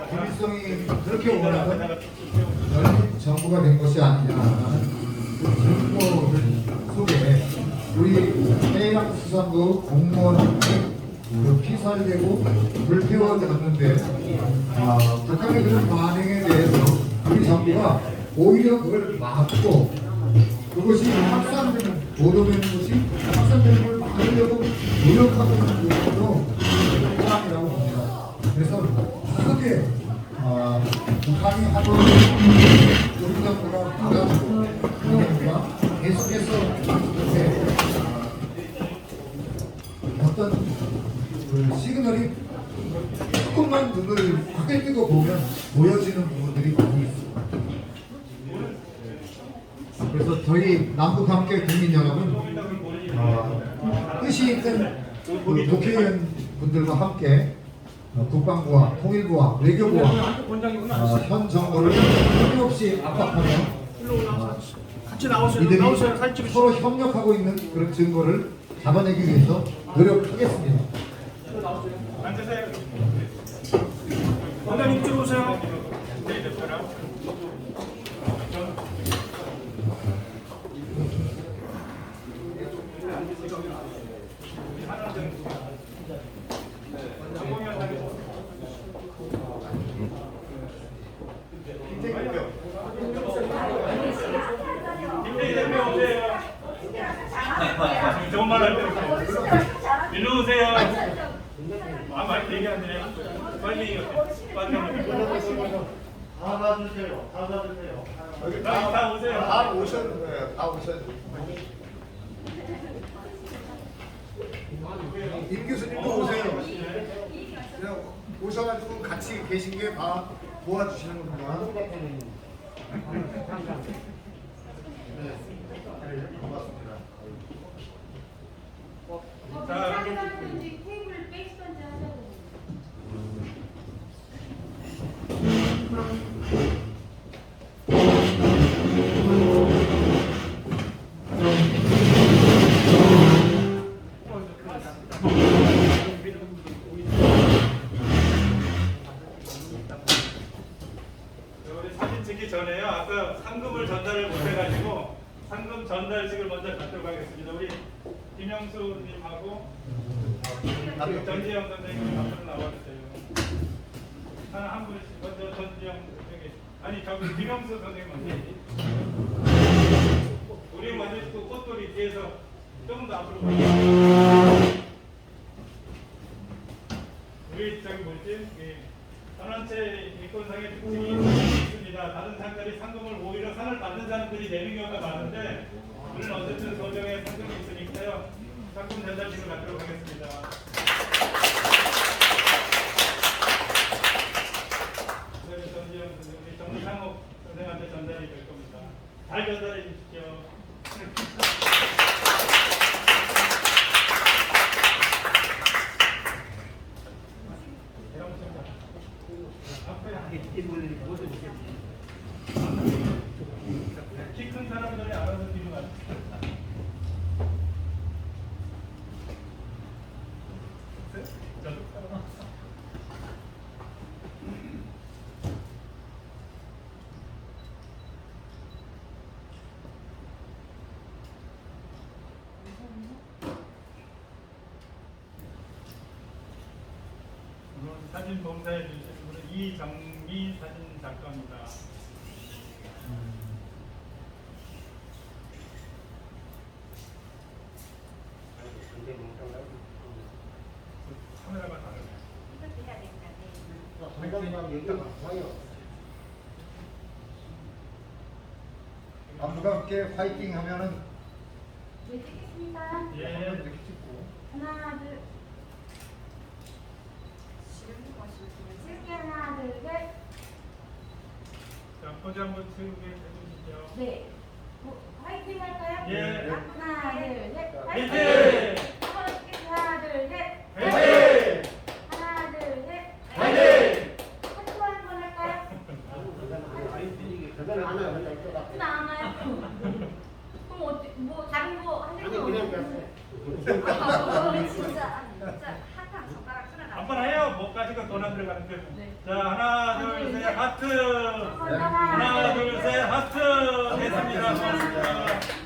김일성이 그렇게 원하던 연립 정부가 된 것이 아니냐라는 그 증거를 속에 우리 해양 수산부 공무원이 피살되고 불태워졌는데 북한의 그런 반응에 대해서 우리 정부가 오히려 그걸 막고 그것이 확산되는 보도되는 것이 확산되는 걸 막으려고 노력하고 있는 것으로 사람이라고 봅니다. 그래서 크게 북한이 하던 우리 정부가 받아주고 우리 정부가 계속해서 이렇게 어떤 그 시그널이 조금만 눈을 크게 뜨고 보면 보여지는 부분들이 많이 있습니다. 그래서 저희 남북함께 국민 여러분 뜻이 있는 국회의원 분들과 함께 국방부와 통일부와 외교부와 현 정부를 끊임없이 압박하며 이들이 서로 협력하고 있는 그런 증거를 잡아내기 위해서 노력하겠습니다. 원장님 이쪽으로 오세요. 좋은 말 할 때 일로 오세요. 많이 얘기 안 되네. 빨리 얘기해. 다 봐주세요. 다 봐주세요. 여기 다 오세요. 다 오셨는 거예요. 다 오셨는 임 교수님도 오세요. 그냥 오셔가지고 같이 계신 게 다 도와주시는 겁니다. 고맙습니다. 자, 테이블 빼시던지 하자고. 우리 사진 찍기 전에요. 아까 상금을 전달을 못해가지고 상금 전달식을 먼저 갖도록 하겠습니다. 우리 김영수님하고 전지영 선생님 앞으로 나와주세요. 한 분씩 먼저 전지영 여기 아니 저기 김영수 선생님 먼저. 우리 먼저 또 꽃돌이 뒤에서 조금 더 앞으로 가요. 우리 저기 뭐지? 전원체 인권상의 특징이 있습니다. 다른 상들이 상금을 오히려 상을 받는 사람들이 내는 경우가 많은데 우리는 어쨌든 소정의 상금이 있으니까요. 상금 전달식을 갖도록 하겠습니다. 전지영 선생님, 우리 정상욱 선생님한테 전달이 될 겁니다. 잘 전달해 주십시오. 키 큰 사람들이 알아서 뒤로 가죠. 사진 봉사해 주신 분은 이정미 사진 작가입니다. 카메라가 다르네. 안부가 함께 화이팅 하면은 네, 찍겠습니다. 예. 이렇게 찍고 하나, 둘. 찍게 하나, 둘, 셋. 자, 포즈 한번 세우게 해주시죠. 네. 화이팅 할까요? 예. 하나, 둘, 셋. 화이팅! 한번 찍겠습니다. 하나, 둘, 셋. 화이팅! 하나, 둘, 셋. 화이팅! 한번 한번 할까요? 그건 안 해요. 하진 않아요. 그럼 어때? 뭐 다른 거 하실 거 그냥 없어요? 진짜 핫한 젓가락 하나 나. 한번 해요. 뭐까지가 돈 안 들어가는데. 네. 자, 하나, 둘, 셋, 하트. 하나, 하나, 둘, 셋, 하트. 됐습니다. 고맙습니다.